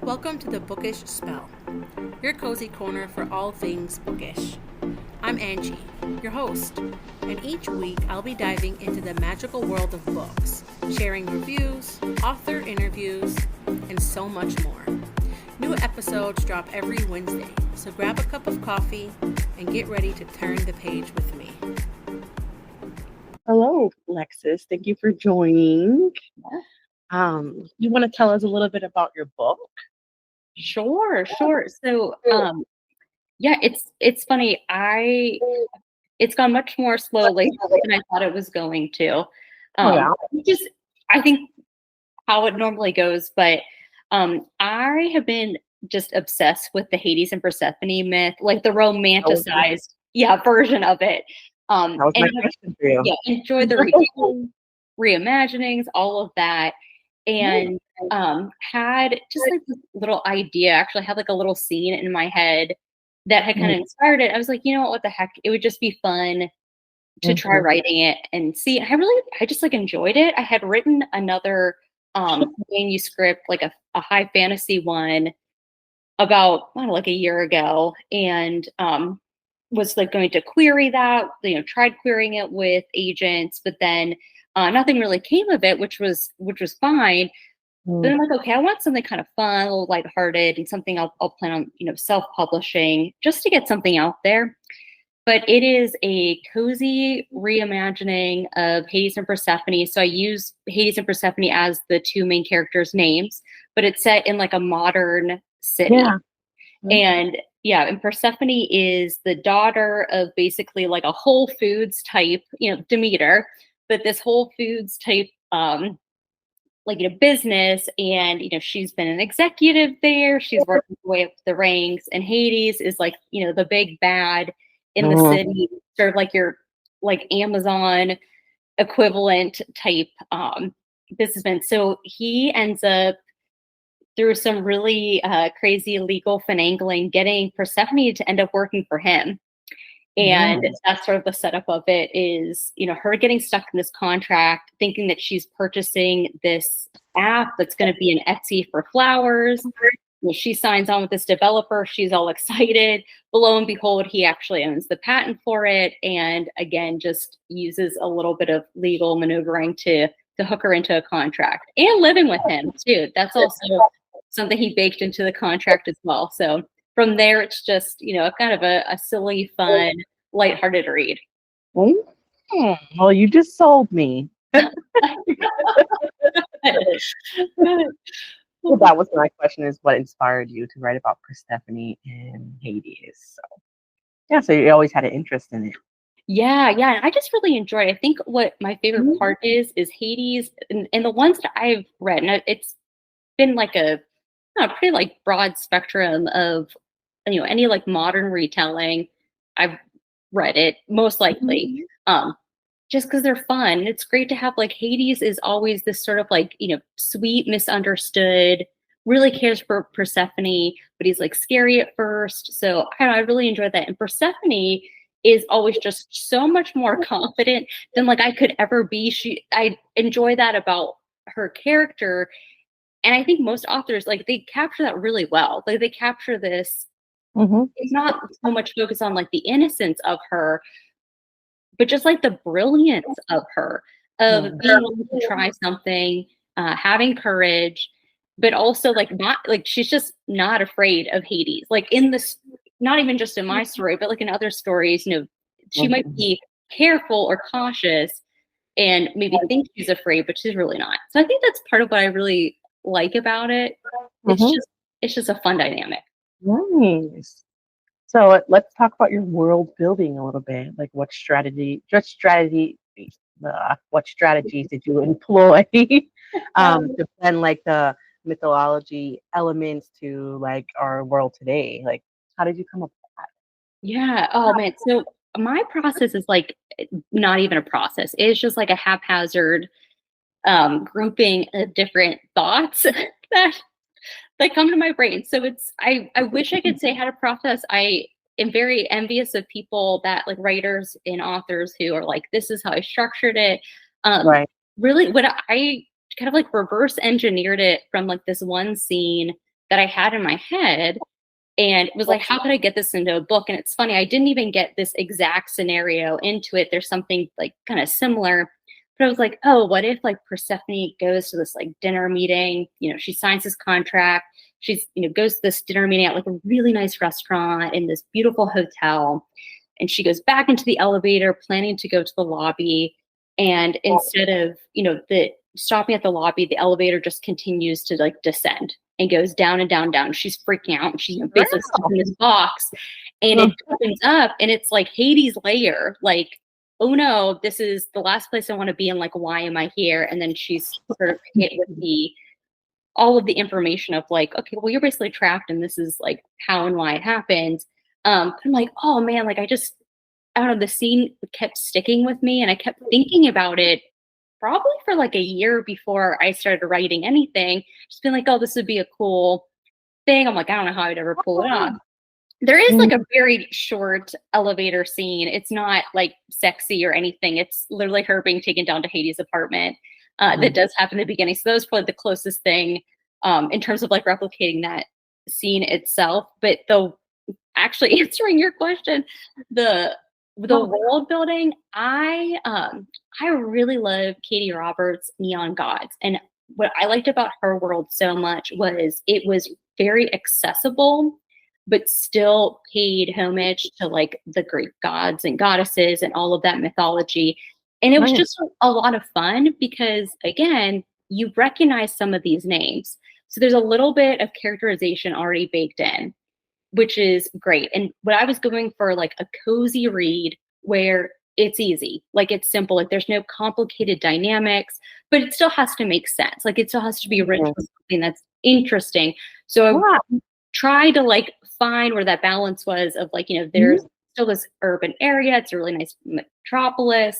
Welcome to the Bookish Spell, your cozy corner for all things bookish. I'm Angie, your host, and each week I'll be diving into the magical world of books, sharing reviews, author interviews, and so much more. New episodes drop every Wednesday, so grab a cup of coffee and get ready to turn the page with me. Hello, Alexis. Thank you for joining. You want to tell us a little bit about your book? Sure. So, it's funny. It's gone much more slowly than I thought it was going to. Just I think how it normally goes, but I have been just obsessed with the Hades and Persephone myth, like the romanticized, version of it. That was my question for you. Yeah, enjoyed the reimaginings, all of that. And had just like this little idea, actually had like a little scene in my head that had kind of inspired it. I was like, you know what the heck? It would just be fun to try writing it and see. I just like enjoyed it. I had written another manuscript, like a high fantasy one about, I don't know, like a year ago, and was like going to query that, tried querying it with agents, but then nothing really came of it, which was fine. But I'm like, okay, I want something kind of fun, a little lighthearted, and something I'll plan on, self-publishing just to get something out there. But it is a cozy reimagining of Hades and Persephone. So I use Hades and Persephone as the two main characters' names, but it's set in like a modern city. And Persephone is the daughter of basically like a Whole Foods type, Demeter, but this Whole Foods type business, and she's been an executive there. She's working her way up the ranks, and Hades is like the big bad in the city, sort of like your Amazon equivalent type businessman. So he ends up through some really crazy legal finagling getting Persephone to end up working for him. And that's sort of the setup of it is, her getting stuck in this contract, thinking that she's purchasing this app that's going to be an Etsy for flowers. She signs on with this developer. She's all excited. But lo and behold, he actually owns the patent for it. And again, just uses a little bit of legal maneuvering to hook her into a contract and living with him too. That's also something he baked into the contract as well. So from there, it's just, kind of a silly, fun, lighthearted read. Well, you just sold me. Well, that was my question, is what inspired you to write about Persephone and Hades? So you always had an interest in it. Yeah. And I just really enjoyed it. I think what my favorite part is Hades, and the ones that I've read, and it's been like a pretty like broad spectrum of any like modern retelling. I've read it most likely just because they're fun. It's great to have like Hades is always this sort of like sweet, misunderstood, really cares for Persephone, but he's like scary at first. So I really enjoyed that. And Persephone is always just so much more confident than like I could ever be. I enjoy that about her character. And I think most authors, like, they capture that really well. Like, they capture this. It's not so much focused on, like, the innocence of her, but just, like, the brilliance of her, of being able to try something, having courage, but also, like, not, like, she's just not afraid of Hades. Like, in this, not even just in my story, but, like, in other stories, she might be careful or cautious and maybe think she's afraid, but she's really not. So I think that's part of what I really like about it. It's just a fun dynamic. Nice. So let's talk about your world building a little bit. Like, what strategies did you employ to blend like the mythology elements to like our world today? Like, how did you come up with that? Yeah. Oh man. So my process is like not even a process. It's just like a haphazard grouping of different thoughts that come to my brain. So I wish I could say how to process. I am very envious of people that like writers and authors who are like, this is how I structured it. Really, what I kind of like reverse engineered it from like this one scene that I had in my head. And it was like, how could I get this into a book? And it's funny, I didn't even get this exact scenario into it. There's something like kind of similar. But I was like, oh, what if like Persephone goes to this like dinner meeting? You know, she signs this contract. She's, you know, goes to this dinner meeting at like a really nice restaurant in this beautiful hotel. And she goes back into the elevator, planning to go to the lobby. And instead of, you know, the stopping at the lobby, the elevator just continues to like descend and goes down and down and down. She's freaking out. And she's, you know, basically stuck in this box. And it opens up and it's like Hades' lair. Like, oh no, this is the last place I want to be. And like, why am I here? And then she's sort of hit with all of the information of like, okay, well, you're basically trapped and this is like how and why it happened. I'm like, oh man, like I don't know, the scene kept sticking with me and I kept thinking about it probably for like a year before I started writing anything. Just been like, oh, this would be a cool thing. I'm like, I don't know how I'd ever pull it off. There is like a very short elevator scene. It's not like sexy or anything. It's literally her being taken down to Hades' apartment. That does happen in the beginning. So that was probably the closest thing in terms of like replicating that scene itself. But actually answering your question, the world building, I really love Katie Roberts' Neon Gods. And what I liked about her world so much was it was very accessible, but still paid homage to like the Greek gods and goddesses and all of that mythology. And it was just a lot of fun because, again, you recognize some of these names. So there's a little bit of characterization already baked in, which is great. And what I was going for, like a cozy read where it's easy, like it's simple, like there's no complicated dynamics, but it still has to make sense. Like it still has to be rich with something that's interesting. So I tried to like find where that balance was of like, you know, there's still this urban area. It's a really nice metropolis.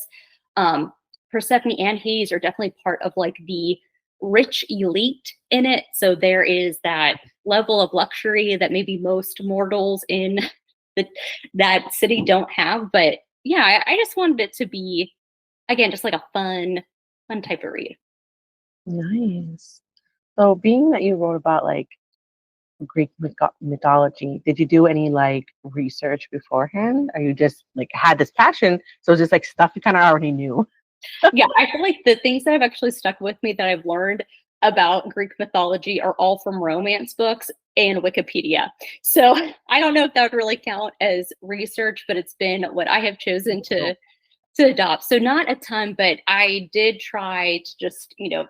Persephone and Hades are definitely part of like the rich elite in it. So there is that level of luxury that maybe most mortals in that city don't have. But yeah, I just wanted it to be, again, just like a fun type of read. Nice. So being that you wrote about like Greek mythology, did you do any like research beforehand? Or you just like had this passion? So it's just like stuff you kind of already knew. Yeah, I feel like the things that have actually stuck with me that I've learned about Greek mythology are all from romance books and Wikipedia. So I don't know if that would really count as research, but it's been what I have chosen to adopt. So not a ton, but I did try to just, you know,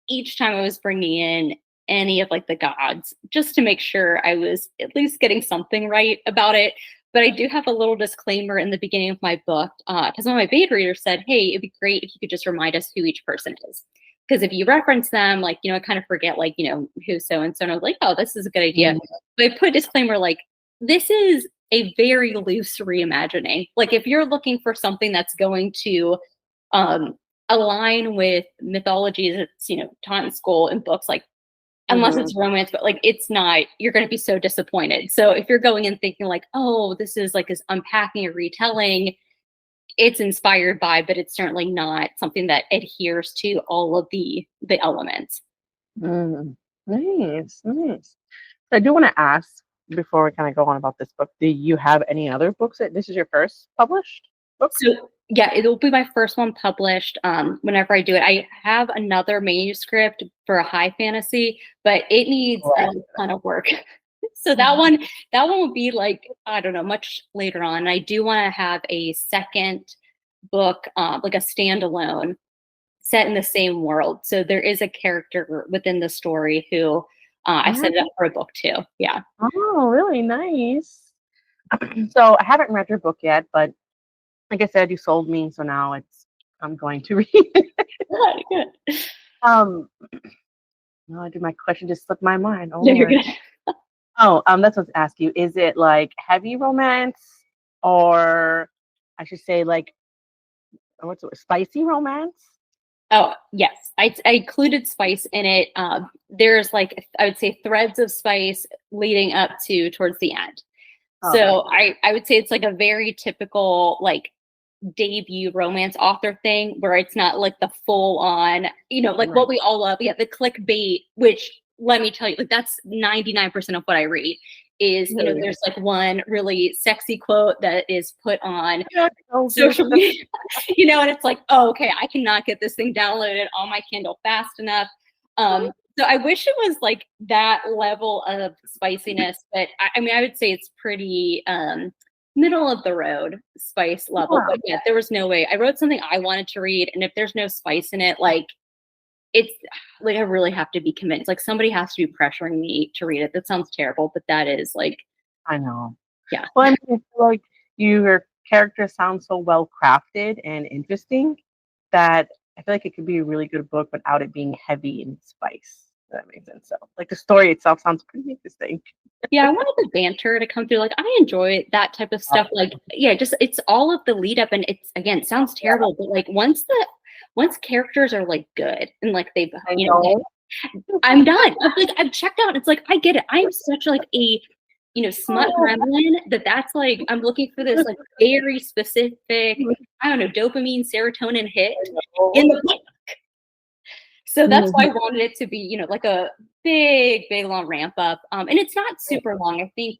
each time I was bringing in any of like the gods, just to make sure I was at least getting something right about it. But I do have a little disclaimer in the beginning of my book, because one of my beta readers said, hey, it'd be great if you could just remind us who each person is. Because if you reference them, like, you know, I kind of forget, like, you know, who so-and-so. And I was like, oh, this is a good idea. But I put a disclaimer, like, this is a very loose reimagining. Like, if you're looking for something that's going to align with mythology that's, you know, taught in school in books, like, unless it's romance, but like it's not, you're going to be so disappointed. So if you're going in thinking like, oh, this is like this unpacking or retelling, it's inspired by, but it's certainly not something that adheres to all of the elements. Nice. So I do want to ask before we kind of go on about this book, do you have any other books that this is your first published book? So yeah, it'll be my first one published whenever I do it. I have another manuscript for a high fantasy, but it needs a ton of work. So that one will be like, I don't know, much later on. I do want to have a second book, like a standalone set in the same world. So there is a character within the story who I set it up for a book too. Yeah. Oh, really nice. So I haven't read your book yet, but like I said, you sold me, so now I'm going to read it. Good. No, my question just slipped my mind. Oh, yeah, you're good. That's what to ask you. Is it like heavy romance, or I should say like spicy romance? Oh, yes. I included spice in it. There's like, I would say threads of spice leading up to towards the end. So I would say it's like a very typical like debut romance author thing where it's not like the full on, you know, like what we all love. Yeah, the clickbait, which let me tell you, like that's 99% of what I read is, you know, there's like one really sexy quote that is put on social media, you know, and it's like, oh, okay, I cannot get this thing downloaded on my Kindle fast enough. So I wish it was like that level of spiciness, but I mean, I would say it's pretty middle of the road spice level. But yeah, there was no way. I wrote something I wanted to read, and if there's no spice in it, like it's like I really have to be convinced. Like somebody has to be pressuring me to read it. That sounds terrible, but that is like, I know. yeah. Well, I mean, I feel like your character sounds so well crafted and interesting that I feel like it could be a really good book without it being heavy in spice. If that makes sense. So, like the story itself sounds pretty interesting. Yeah, I wanted the banter to come through. Like I enjoy that type of stuff. Like, yeah, just it's all of the lead up, and it's again, it sounds terrible, but like once characters are like good and like they've, you know, I'm done. I've checked out. It's like I get it. I'm such like a, you know, smut gremlin that's like I'm looking for this like very specific, I don't know, dopamine, serotonin hit in the book. So that's why I wanted it to be, you know, like a big long ramp up. And it's not super long. I think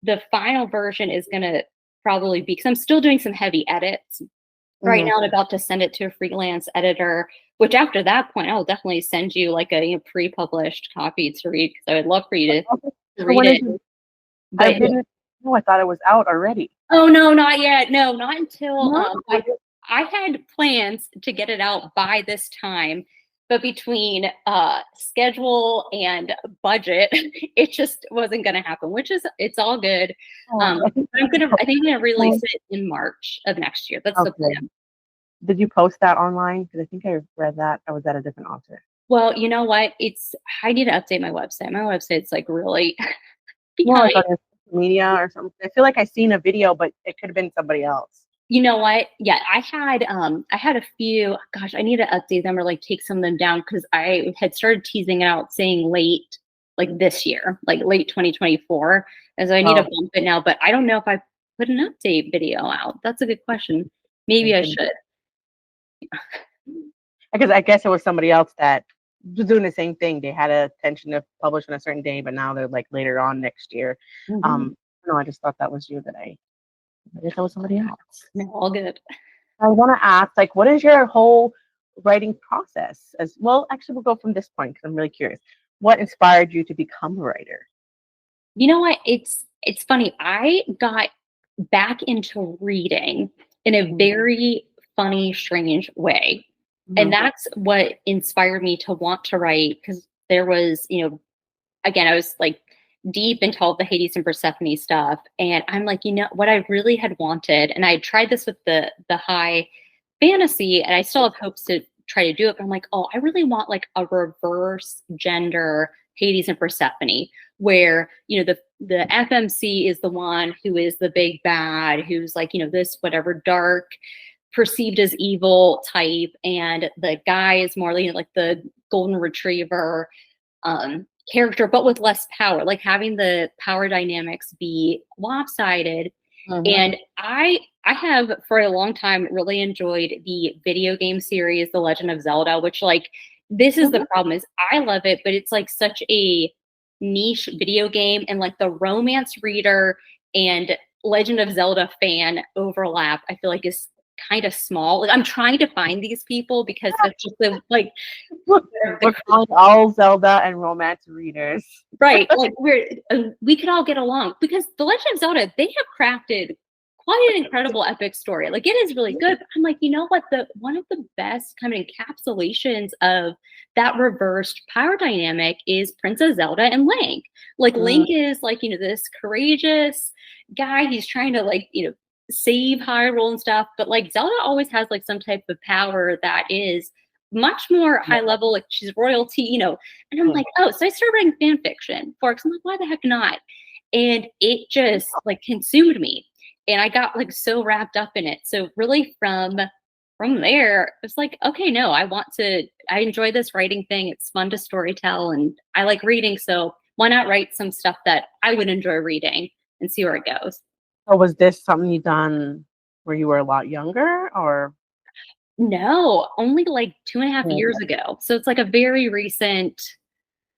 the final version is gonna probably be, because I'm still doing some heavy edits right now. I'm about to send it to a freelance editor, which after that point, I'll definitely send you like a, you know, pre-published copy to read, because I would love for you to read it. I didn't know. I thought it was out already. Oh no, not yet. No, not until I had plans to get it out by this time, but between schedule and budget, it just wasn't going to happen. Which is, it's all good. I think I'm gonna release it in March of next year. That's the plan. Did you post that online? Because I think I read that. I was at a different author. Well, you know what? I need to update my website. My website's like really behind. Well, media or something. I feel like I seen a video, but it could have been somebody else. You know what? Yeah, I had a few. Gosh, I need to update them or like take some of them down, because I had started teasing out saying late, like this year, like late 2024. And so I need to bump it now. But I don't know if I put an update video out. That's a good question. Maybe I should. Because I guess it was somebody else that was doing the same thing. They had a intention to publish on a certain day, but now they're like later on next year. No, I just thought that was you. I guess that was somebody else. No, all good. I want to ask, like, what is your whole writing process? As well, actually, we'll go from this point because I'm really curious. What inspired you to become a writer? You know what? It's funny. I got back into reading in a very funny, strange way. And that's what inspired me to want to write, because there was, you know, again, I was like deep into all the Hades and Persephone stuff. And I'm like, you know, what I really had wanted, and I tried this with the high fantasy, and I still have hopes to try to do it. But I'm like, oh, I really want like a reverse gender Hades and Persephone, where, you know, the FMC is the one who is the big bad, who's like, you know, this whatever dark, perceived as evil type, and the guy is more like the golden retriever character, but with less power, like having the power dynamics be lopsided. And I have for a long time really enjoyed the video game series The Legend of Zelda, which like this is the problem, is I love it, but it's like such a niche video game, and like the romance reader and Legend of Zelda fan overlap, I feel like is kind of small. Like I'm trying to find these people, because that's just the like we're calling all Zelda and romance readers, right? Like we could all get along, because the Legend of Zelda, they have crafted quite an incredible epic story. Like it is really good. But I'm like, you know what? One of the best kind of encapsulations of that reversed power dynamic is Princess Zelda and Link. Like Link is like, you know, this courageous guy. He's trying to like, you know, save Hyrule and stuff, but like Zelda always has like some type of power that is much more high level, like she's royalty, you know. And I'm like, oh, so I started writing fan fiction for it, because I'm like, why the heck not? And it just like consumed me, and I got like so wrapped up in it. So really from there, it's like, okay, no, I enjoy this writing thing. It's fun to storytell, and I like reading, so why not write some stuff that I would enjoy reading and see where it goes. Or was this something you done where you were a lot younger, or? No, only like 2.5 years ago. So it's like a very recent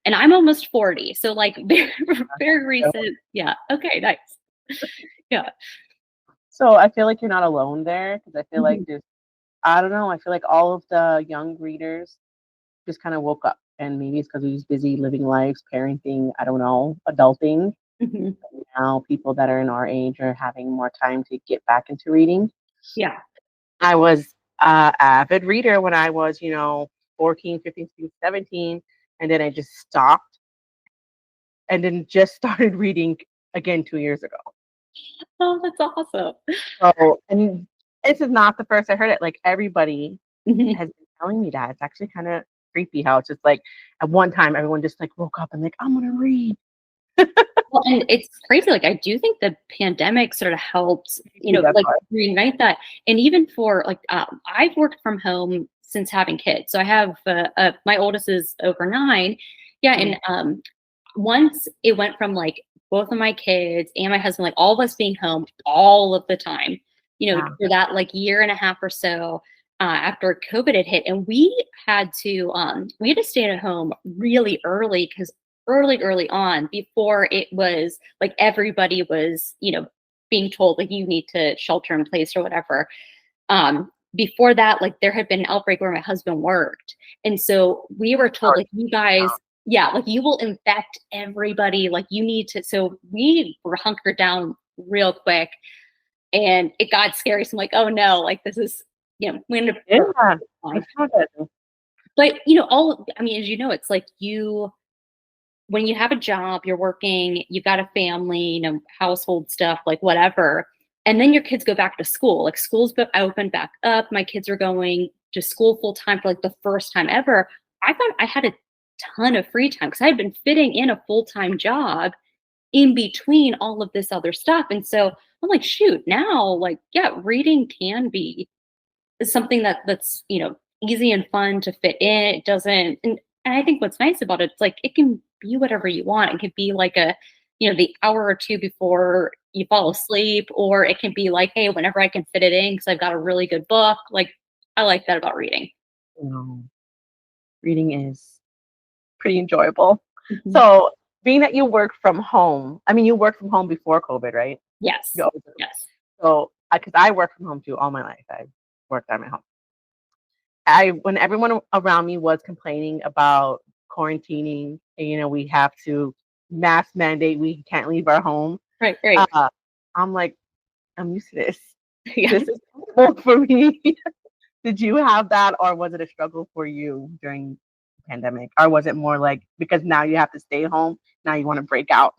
And I'm almost 40. So like very, very recent. Yeah. Okay, nice. Yeah. So I feel like you're not alone there because I feel like Mhm. I don't know, I feel like all of the young readers just kind of woke up, and maybe it's because we was busy living lives, parenting, I don't know, adulting. Mhm. Now people that are in our age are having more time to get back into reading. Yeah. I was a avid reader when I was, 14, 15, 16, 17, and then I just stopped and then just started reading again 2 years ago. Oh, that's awesome. So, and this is not the first I heard it. Like everybody Mhm. has been telling me that. It's actually kind of creepy how it's just like at one time everyone just like woke up and like, I'm gonna read. Well, and it's crazy. Like, I do think the pandemic sort of helped, That's like why. reunite that. And even for like, I've worked from home since having kids. So I have my oldest is over 9. Yeah, Mhm. and once it went from like both of my kids and my husband, like all of us being home all of the time, Yeah. for that like year and a half or so after COVID had hit, and we had to stay at home really early because early on before it was like everybody was being told like you need to shelter in place or whatever. Before that, like there had been an outbreak where my husband worked, and so we were told Oh, like you guys, yeah, like you will infect everybody, like you need to. So we were hunkered down real quick, and it got scary. So I'm like, oh no, like this is we ended up yeah. fine. That's not good. But I mean, as you know, it's like you when you have a job, you're working, you've got a family, household stuff, like whatever. And then your kids go back to school. Like school's open back up. My kids are going to school full time for like the first time ever. I thought I had a ton of free time because I had been fitting in a full time job in between all of this other stuff. And so I'm like, shoot, now, like, yeah, reading can be is something that's easy and fun to fit in. It doesn't, and I think what's nice about it, it's like it can be whatever you want. It could be like the hour or two before you fall asleep, or it can be like, hey, whenever I can fit it in because I've got a really good book. Like I like that about reading. No, reading is pretty enjoyable. Mhm. So, being that you work from home, I mean, you worked from home before COVID, right? Yes, You always do. yes. So, because I work from home too all my life, I worked at my home. When everyone around me was complaining about quarantining, and, we have to mask mandate, we can't leave our home. Right, right. Uh, I'm like, I'm used to this. Yeah. This is comfortable for me. Did you have that, or was it a struggle for you during the pandemic, or was it more like because now you have to stay home, now you want to break out?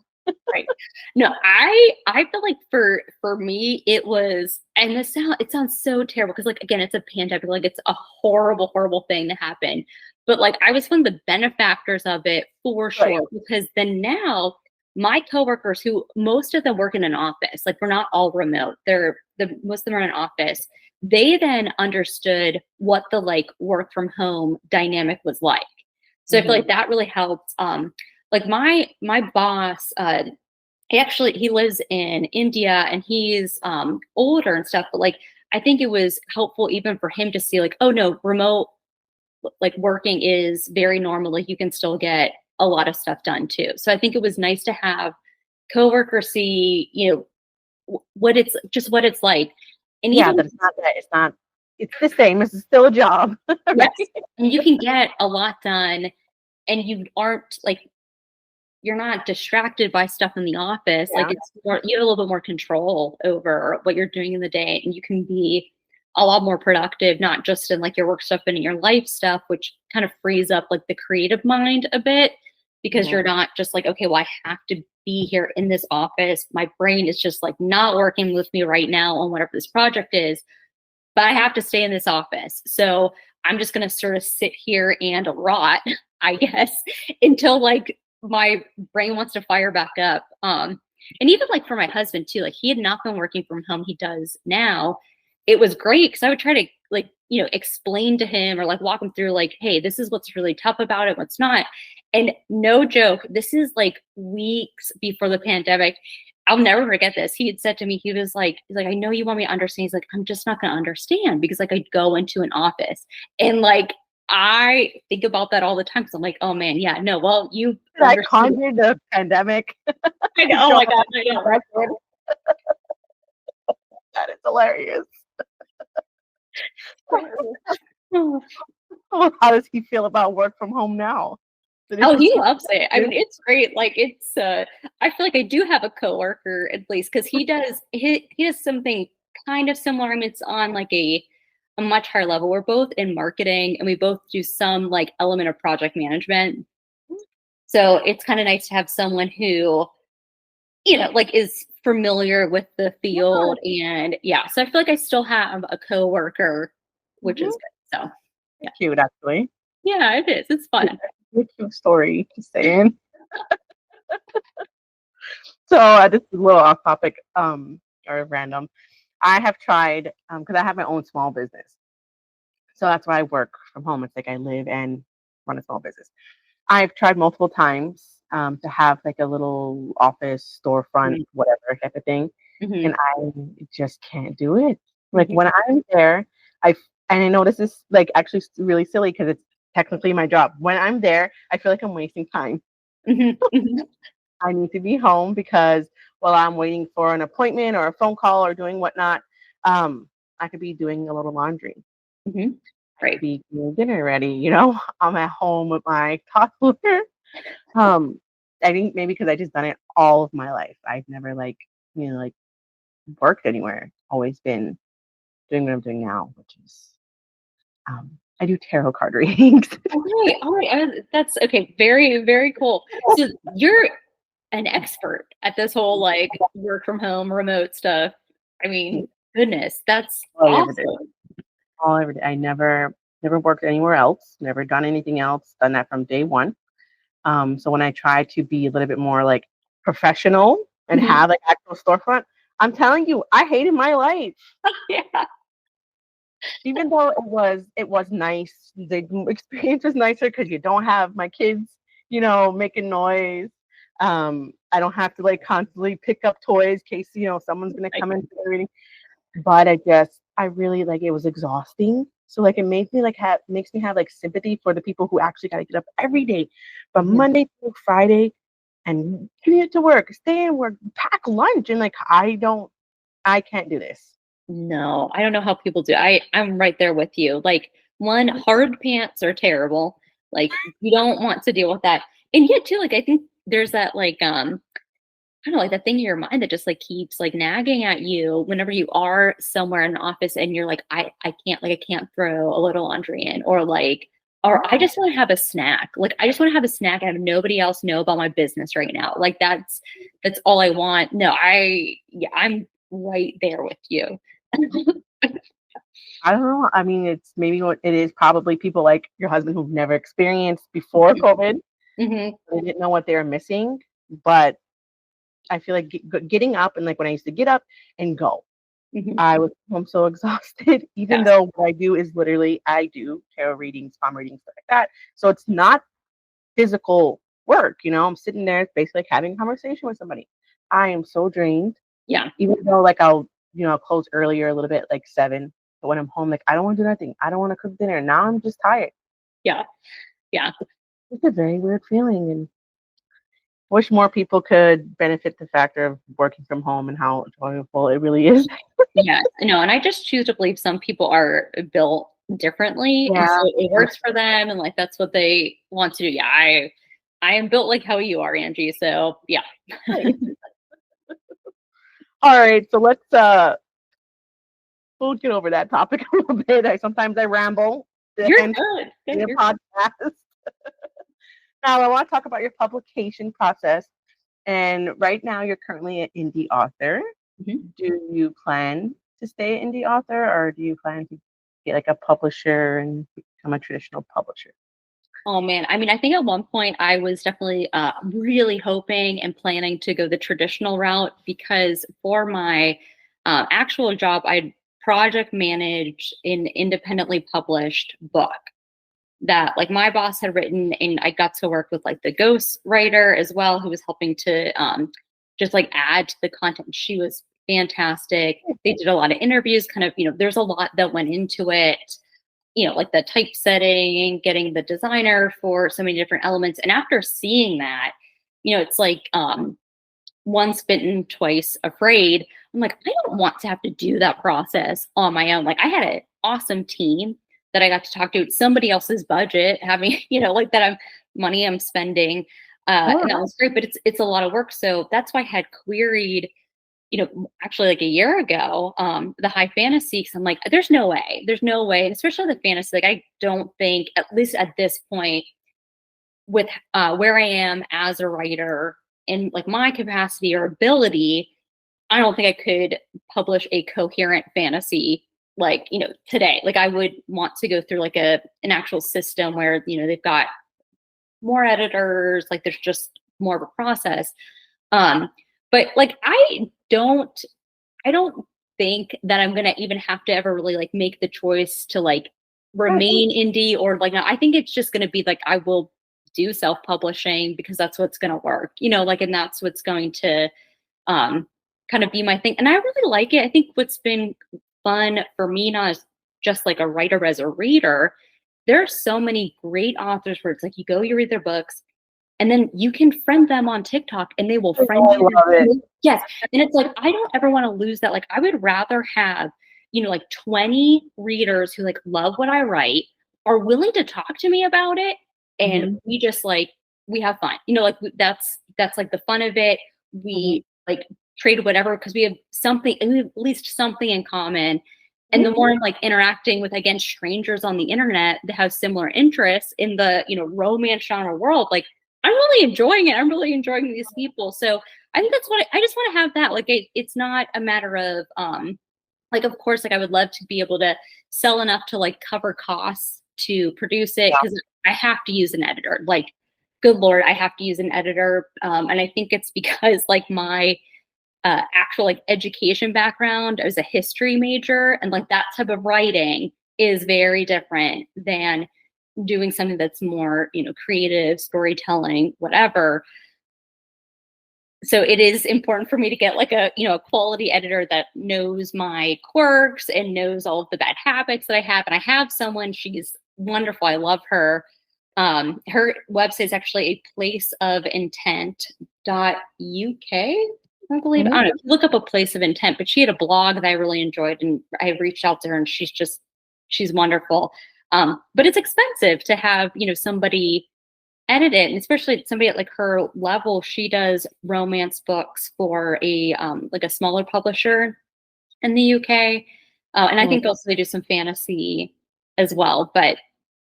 Right. No, I feel like for me it was, and it sounds so terrible because like again it's a pandemic, like it's a horrible thing to happen. But like I was one of the benefactors of it for Right. sure because then now my coworkers, who most of them work in an office, like we're not all remote, most of them are in an office. They then understood what the like work from home dynamic was like. So I feel like Mhm. that really helped. Like my boss, he lives in India and he's older and stuff, but like I think it was helpful even for him to see like, oh no, remote like working is very normal. Like you can still get a lot of stuff done too. So I think it was nice to have coworkers see, what it's like. And Yeah, even that it's the same, it's still a job. yes, Right? and you can get a lot done and you aren't like you're not distracted by stuff in the office. Like Yeah. it's more, you have a little bit more control over what you're doing in the day, and you can be a lot more productive, not just in like your work stuff, but in your life stuff, which kind of frees up like the creative mind a bit because Mhm. you're not just like, okay, well, I have to be here in this office. My brain is just like not working with me right now on whatever this project is, but I have to stay in this office. So I'm just going to sort of sit here and rot, I guess, until like my brain wants to fire back up. And even like for my husband too, like he had not been working from home. He does now. It was great because I would try to like, explain to him or like walk him through like, hey, this is what's really tough about it, what's not. And no joke, this is like weeks before the pandemic. I'll never forget this. He had said to me, he's like, I know you want me to understand. He's like, I'm just not going to understand because like I go into an office and like I think about that all the time because I'm like, oh man, yeah, no, well, you I understood. conjured the pandemic. I know, oh Show my up god, I know. record. That is hilarious. Well, how does he feel about work from home now? Oh, he loves it. I mean, it's great. Like it's I feel like I do have a coworker at least because he does something kind of similar. I mean, it's on like a much higher level. We're both in marketing and we both do some like element of project management. So it's kind of nice to have someone who, like is familiar with the field. And yeah, so I feel like I still have a coworker, which is good. So yeah. Cute, actually. Yeah, it is. It's fun. It's a cute story, just saying. So this is a little off topic, or random. I have tried, because I have my own small business. So that's why I work from home. It's like I live and run a small business. I've tried multiple times to have like a little office, storefront, whatever type of thing. Mm-hmm. And I just can't do it. Like Mhm. when I'm there, and I know this is like actually really silly because it's technically my job. When I'm there, I feel like I'm wasting time. Mhm. Mhm. I need to be home because while I'm waiting for an appointment or a phone call or doing whatnot, I could be doing a little laundry. Mhm. I could Right. be getting dinner ready. I'm at home with my toddler. Um, I think maybe because I just done it all of my life. I've never like worked anywhere. Always been doing what I'm doing now, which is I do tarot card readings. Okay. All right. That's okay. Very, very cool. So you're an expert at this whole like work from home, remote stuff. I mean, goodness, that's All I ever did. awesome. All I ever did. I never worked anywhere else. Never done anything else. Done that from day one. So when I try to be a little bit more like professional and Mhm. have like actual storefront, I'm telling you, I hated my life. Yeah. Even though it was nice, the experience was nicer because you don't have my kids, making noise. I don't have to like constantly pick up toys in case someone's gonna come in for the reading. But I really like it was exhausting. So like it makes me have like sympathy for the people who actually gotta get up every day from Mhm. Monday through Friday and commute to work, stay in work, pack lunch, and like I can't do this. No, I don't know how people do. I'm right there with you. Like one, hard pants are terrible. Like you don't want to deal with that. And yet too, like I think there's that like I don't know, like that thing in your mind that just like keeps like nagging at you whenever you are somewhere in an office and you're like, I can't throw a little laundry in, or I just want to have a snack. Like I just want to have a snack and have nobody else know about my business right now. Like that's all I want. No, yeah, I'm right there with you. I don't know. I mean, it's maybe what it is probably people like your husband who've never experienced before COVID. Mhm. They didn't know what they were missing. But I feel like getting up and like when I used to get up and go, Mhm. I'm so exhausted, even Yes. though what I do is literally I do tarot readings, palm readings, stuff like that. So it's not physical work, I'm sitting there basically like having a conversation with somebody. I am so drained, Yeah. even though like I'll close earlier a little bit, like 7. But when I'm home, like I don't want to do nothing. I don't want to cook dinner. Now I'm just tired. Yeah. Yeah. It's a very weird feeling, and wish more people could benefit the factor of working from home and how enjoyable it really is. Yes, I know, and I just choose to believe some people are built differently, and so Yeah. it works for them, and like that's what they want to do. Yeah, I am built like how you are, Angie. So yeah. All right, so we'll get over that topic a little bit. Sometimes I ramble You're and good. in a You're podcast. Now I want to talk about your publication process. And right now you're currently an indie author. Mhm. Do you plan to stay an indie author, or do you plan to get like a publisher and become a traditional publisher? Oh man, I mean, I think at one point I was definitely really hoping and planning to go the traditional route because for my actual job, I project managed an independently published book that like my boss had written, and I got to work with like the ghost writer as well who was helping to just like add to the content. She was fantastic. They did a lot of interviews, kind of, there's a lot that went into it. like the typesetting, getting the designer for so many different elements. And after seeing that, it's like once bitten, twice afraid. I'm like, I don't want to have to do that process on my own. Like I had an awesome team that I got to talk to, somebody else's budget, having, like that money I'm spending. And that was great, but it's a lot of work. So that's why I had queried, actually like a year ago, the high fantasy, because I'm like, there's no way, and especially the fantasy. Like I don't think, at least at this point, with where I am as a writer and like my capacity or ability, I don't think I could publish a coherent fantasy like, today. Like I would want to go through like an actual system where, they've got more editors, like there's just more of a process. But like I don't think that I'm gonna even have to ever really like make the choice to like remain indie or like not. I think it's just gonna be like I will do self-publishing because that's what's gonna work, like, and that's what's going to kind of be my thing. And I really like it. I think what's been fun for me, not as just like a writer, as a reader, there are so many great authors where it's like you go, you read their books, and then you can friend them on TikTok and they will friend you. I love it. Yes. And it's like, I don't ever want to lose that. Like I would rather have, like 20 readers who like love what I write, are willing to talk to me about it. And we just like, we have fun, like that's like the fun of it. We like trade whatever, because we have something, at least something in common. And the more I'm like interacting with, again, strangers on the internet that have similar interests in the, romance genre world, like I'm really enjoying it. I'm really enjoying these people. So I think that's what I just want to have that. Like it's not a matter of like, of course, like I would love to be able to sell enough to like cover costs to produce it, because I have to use an editor. Like, good Lord, I have to use an editor. And I think it's because like my actual like education background, I was a history major, and like that type of writing is very different than doing something that's more, creative, storytelling, whatever. So it is important for me to get like a, a quality editor that knows my quirks and knows all of the bad habits that I have. And I have someone, she's wonderful. I love her. Her website is actually a placeofintent.uk. I believe. I don't know. Look up A Place of Intent, but she had a blog that I really enjoyed, and I reached out to her, and she's wonderful. But it's expensive to have, somebody edit it, and especially somebody at like her level. She does romance books for a like a smaller publisher in the UK, and I think also they do some fantasy as well. But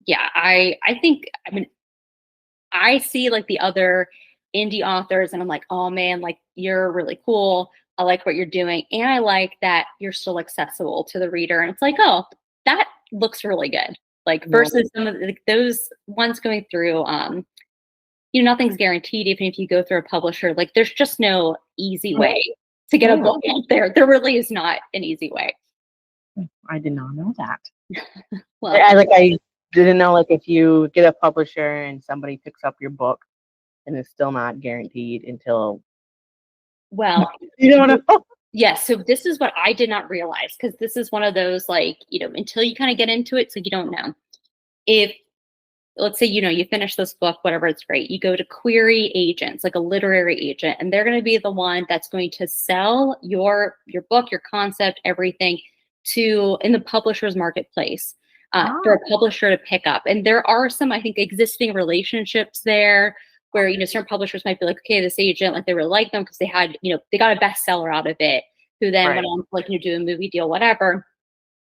yeah, I think, I mean, I see like the other indie authors and I'm like, oh man, like you're really cool. I like what you're doing. And I like that you're still accessible to the reader. And it's like, oh, that looks really good. Like versus some of those ones going through, nothing's guaranteed. Even if you go through a publisher, like there's just no easy way to get a book out there. There really is not an easy way. I did not know that. Well, I didn't know, like, if you get a publisher and somebody picks up your book, and it's still not guaranteed until. Well, you don't know. Yes. So this is what I did not realize, because this is one of those, like, until you kind of get into it, so you don't know. If, let's say, you finish this book, whatever, it's great. You go to query agents, like a literary agent, and they're going to be the one that's going to sell your book, your concept, everything in the publisher's marketplace. For a publisher to pick up. And there are some, I think, existing relationships there where, certain publishers might be like, okay, this agent, like they really like them because they had, they got a bestseller out of it, who then went on to like, do a movie deal, whatever.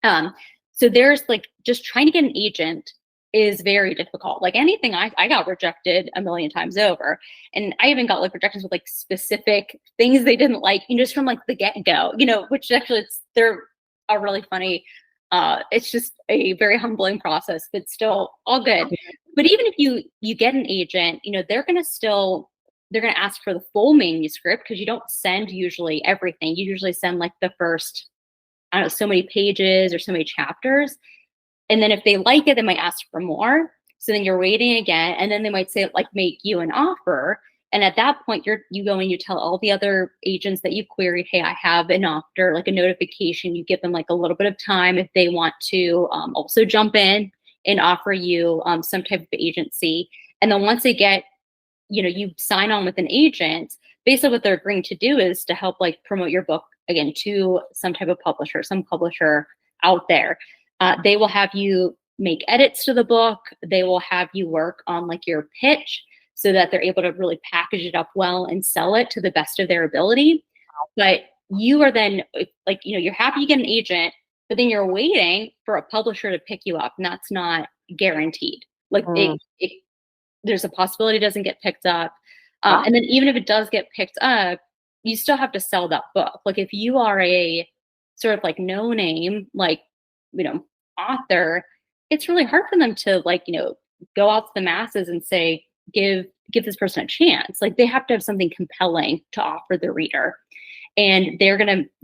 So there's like, just trying to get an agent is very difficult. Like anything, I got rejected a million times over. And I even got like rejections with like specific things they didn't like, just from like the get-go, which actually they're really funny. It's just a very humbling process, but still all good. But even if you get an agent, they're going to ask for the full manuscript, because you don't send usually everything. You usually send like the first, I don't know, so many pages or so many chapters. And then if they like it, they might ask for more. So then you're waiting again. And then they might say, like, make you an offer. And at that point, you go and you tell all the other agents that you queried, hey, I have an offer, like a notification. You give them like a little bit of time if they want to also jump in and offer you some type of agency. And then once they get, you sign on with an agent, basically what they're agreeing to do is to help like promote your book again to some type of publisher, some publisher out there. They will have you make edits to the book. They will have you work on like your pitch so that they're able to really package it up well and sell it to the best of their ability. But you are then like, you're happy you get an agent, but then you're waiting for a publisher to pick you up. And that's not guaranteed. Like there's a possibility it doesn't get picked up. And then even if it does get picked up, you still have to sell that book. Like if you are a sort of like no name, like, author, it's really hard for them to like, go out to the masses and say, give this person a chance. Like they have to have something compelling to offer the reader. And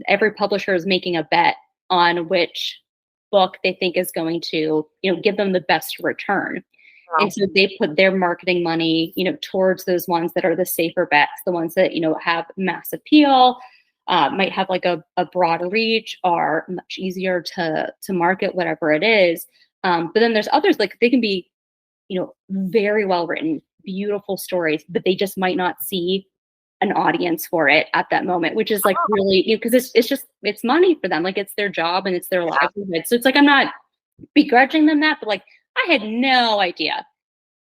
every publisher is making a bet on which book they think is going to, give them the best return. Wow. And so they put their marketing money, towards those ones that are the safer bets, the ones that, have mass appeal, might have like a broad reach, are much easier to market, whatever it is. But then there's others, like they can be, very well written, beautiful stories, but they just might not see an audience for it at that moment, which is like really, because it's money for them. Like it's their job and it's their livelihood. So it's like, I'm not begrudging them that, but like, I had no idea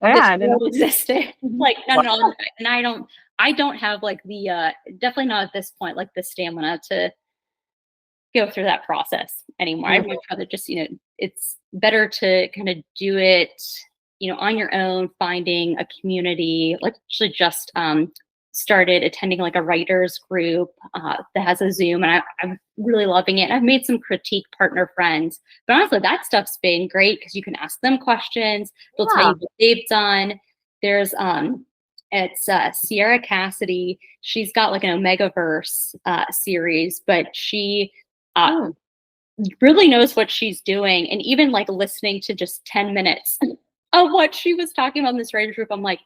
this world existed. Like, no. And I don't have like the, definitely not at this point, like the stamina to go through that process anymore. I'd much rather just, it's better to kind of do it, on your own, finding a community. Like actually just started attending like a writers group that has a Zoom, and I'm really loving it. I've made some critique partner friends, but honestly, that stuff's been great because you can ask them questions. They'll tell you what they've done. There's it's Sierra Cassidy. She's got like an Omegaverse series, but she really knows what she's doing. And even like listening to just 10 minutes of what she was talking about in this writers group, I'm like,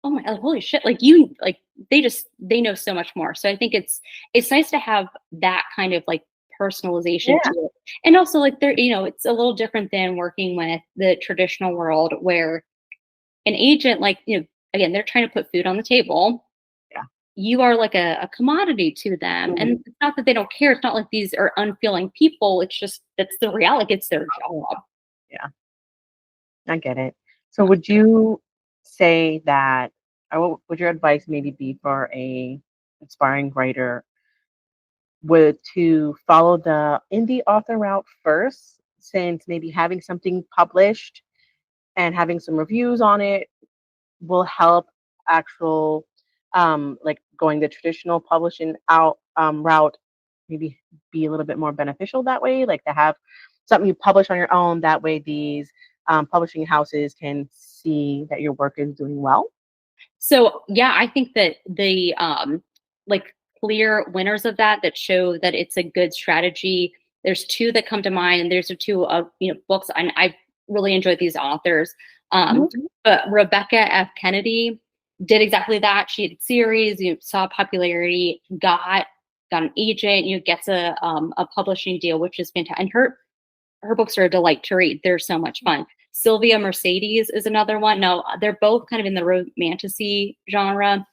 oh my God, holy shit. Like they know so much more. So I think it's nice to have that kind of like personalization to it. And also like it's a little different than working with the traditional world where an agent, like, again, they're trying to put food on the table. Yeah. You are like a commodity to them. Mm-hmm. And it's not that they don't care. It's not like these are unfeeling people. It's just, that's the reality. It's their job. Yeah. I get it. So would you say that, or would your advice maybe be for a aspiring writer to follow the indie author route first, since maybe having something published and having some reviews on it will help actual like going the traditional publishing route maybe be a little bit more beneficial that way, like to have something you publish on your own, that way these publishing houses can see that your work is doing well? So yeah, I think that the like clear winners of that show that it's a good strategy. There's two that come to mind, and there's two of books. And I really enjoyed these authors. But Rebecca F. Kennedy did exactly that. She had a series, saw popularity, got an agent, gets a publishing deal, which is fantastic. And her books are a delight to read. They're so much fun. Sylvia Mercedes is another one. Now, they're both kind of in the romantasy genre,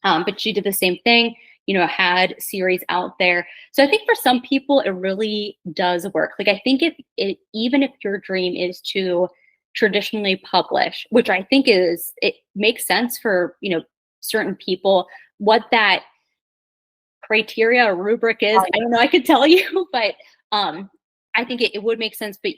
but she did the same thing, had series out there. So I think for some people, it really does work. Like, I think it even if your dream is to traditionally publish, which I think it makes sense for, certain people, what that criteria or rubric is, I don't know, I could tell you, but I think it would make sense, but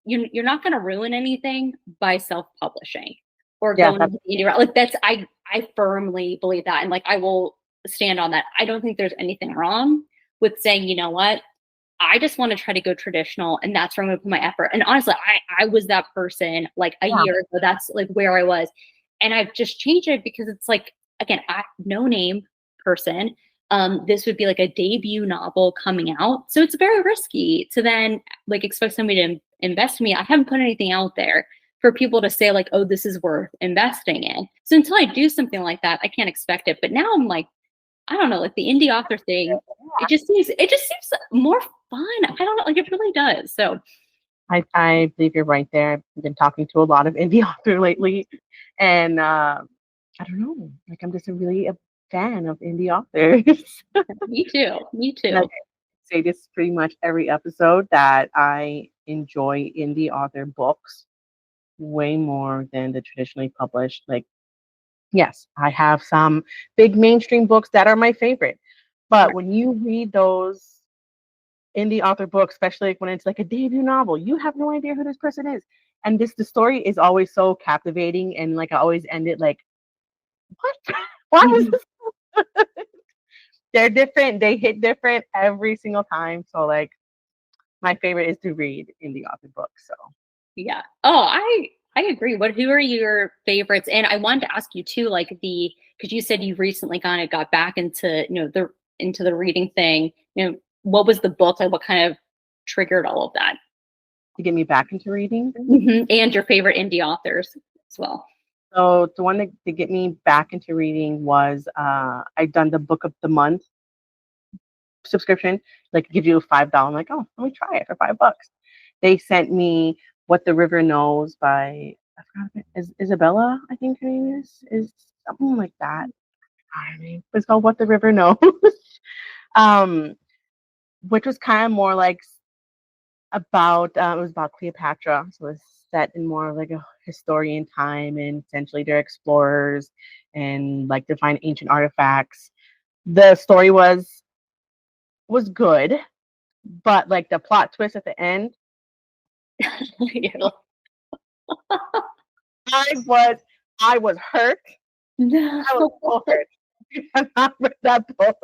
you're not going to ruin anything by self-publishing or going into the indie route. Like I firmly believe that. And like, I will stand on that. I don't think there's anything wrong with saying, you know what, I just want to try to go traditional, and that's where I'm going to put my effort. And honestly, I was that person like a year ago. That's like where I was. And I've just changed it because it's like, again, no name person. This would be like a debut novel coming out. So it's very risky to then like expect somebody to invest in me. I haven't put anything out there. for people to say like, oh, this is worth investing in. So until I do something like that, I can't expect it. But now I'm like, I don't know, like the indie author thing, it just seems more fun. I don't know, like it really does. So I believe you're right there. I've been talking to a lot of indie authors lately, and I don't know, like I'm just a fan of indie authors. me too. And I say this pretty much every episode that I enjoy indie author books way more than the traditionally published. Like, yes, I have some big mainstream books that are my favorite, but when you read those indie author books, especially like when it's like a debut novel, you have no idea who this person is, and the story is always so captivating, and like I always end it like, what? Why was this? They're different. They hit different every single time. So like, my favorite is to read indie author books. So yeah. Oh, I agree. Who are your favorites? And I wanted to ask you too, like because you said you recently kind of got back into, into the reading thing. What was the book? Like what kind of triggered all of that? to get me back into reading. And your favorite indie authors as well. So the one that to get me back into reading was I'd done the book of the month subscription, like give you $5. I'm like, oh, let me try it for $5. They sent me What the River Knows by, I forgot, is Isabella, I think her name is something like that. I mean, it's called What the River Knows. Which was kind of more like about it was about Cleopatra, so it's set in more like a historian time, and essentially they're explorers and like to find ancient artifacts. The story was good, but like the plot twist at the end, Yeah. I was hurt. No. I was so hurt. I not read that book.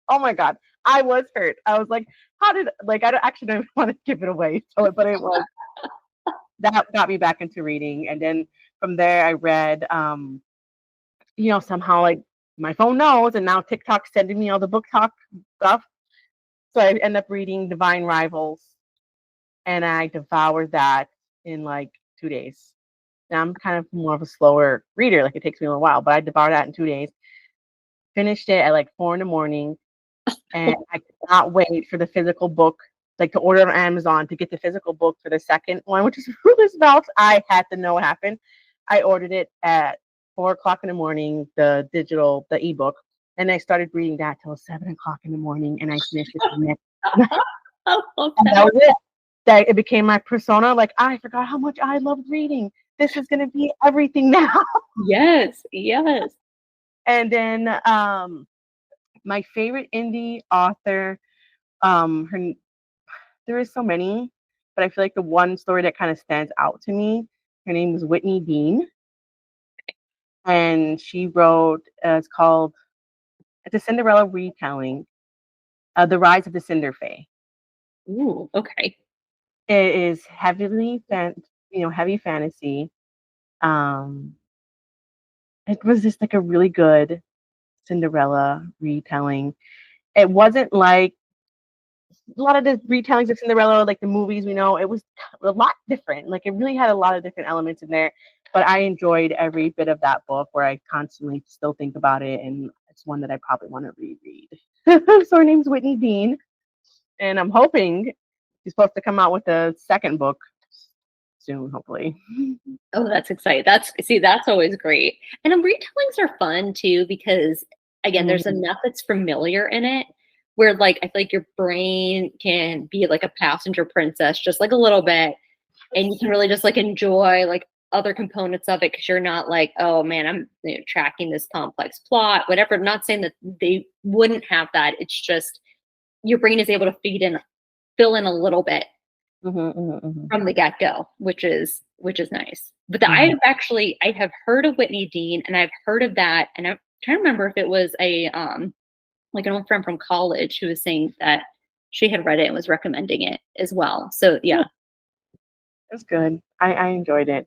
Oh my god, I was hurt. I was like, how did like I don't actually don't even want to give it away. So, but it was that got me back into reading, and then from there I read somehow like my phone knows, and now TikTok's sending me all the book talk stuff. So I end up reading Divine Rivals, and I devoured that in like 2 days. Now I'm kind of more of a slower reader, like it takes me a little while, but I devoured that in 2 days. Finished it at like 4 a.m, and I could not wait for the physical book, like to order on Amazon to get the physical book for the second one, which is Roosevelt. I had to know what happened. I ordered it at 4 o'clock in the morning, the ebook, and I started reading that till 7 o'clock in the morning, and I finished it the next night. Okay. And that was it. That it became my persona. Like, I forgot how much I loved reading. This is gonna be everything now. Yes. And then my favorite indie author, there is so many, but I feel like the one story that kind of stands out to me, her name is Whitney Dean, and she wrote it's a Cinderella retelling, The Rise of the Cinder Fae. Ooh, okay. It is heavy fantasy. It was just like a really good Cinderella retelling. It wasn't like a lot of the retellings of Cinderella, like the movies we know. It was a lot different. Like it really had a lot of different elements in there. But I enjoyed every bit of that book, where I constantly still think about it, and it's one that I probably want to reread. So her name's Whitney Dean, and I'm hoping she's supposed to come out with a second book soon, hopefully. Oh, that's exciting. That's always great. And retellings are fun too, because again, there's enough that's familiar in it where like I feel like your brain can be like a passenger princess just like a little bit, and you can really just like enjoy like other components of it, because you're not like, oh man, I'm tracking this complex plot, whatever. I'm not saying that they wouldn't have that. It's just your brain is able to fill in a little bit from the get-go, which is nice. But I have heard of Whitney Dean, and I've heard of that, and I'm trying to remember if it was a like an old friend from college who was saying that she had read it and was recommending it as well. So yeah. It's good. I enjoyed it.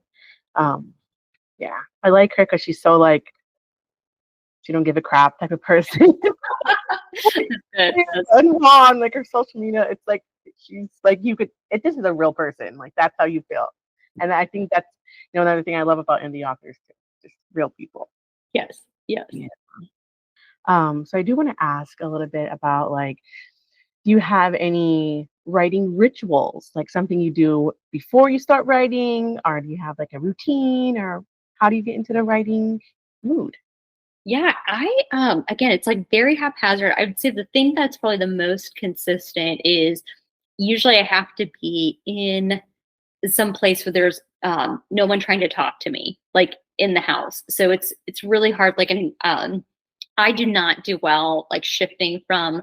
Yeah, I like her because she's so like, she don't give a crap type of person. And on like her social media, it's like she's like this is a real person. Like that's how you feel. And I think that's another thing I love about indie authors too, just real people. Yes. Yes. Yeah. So I do want to ask a little bit about like, do you have any writing rituals, like something you do before you start writing, or do you have like a routine, or how do you get into the writing mood? Yeah, I again, it's like very haphazard. I would say the thing that's probably the most consistent is usually I have to be in some place where there's no one trying to talk to me, like in the house. So it's really hard. Like, and I do not do well like shifting from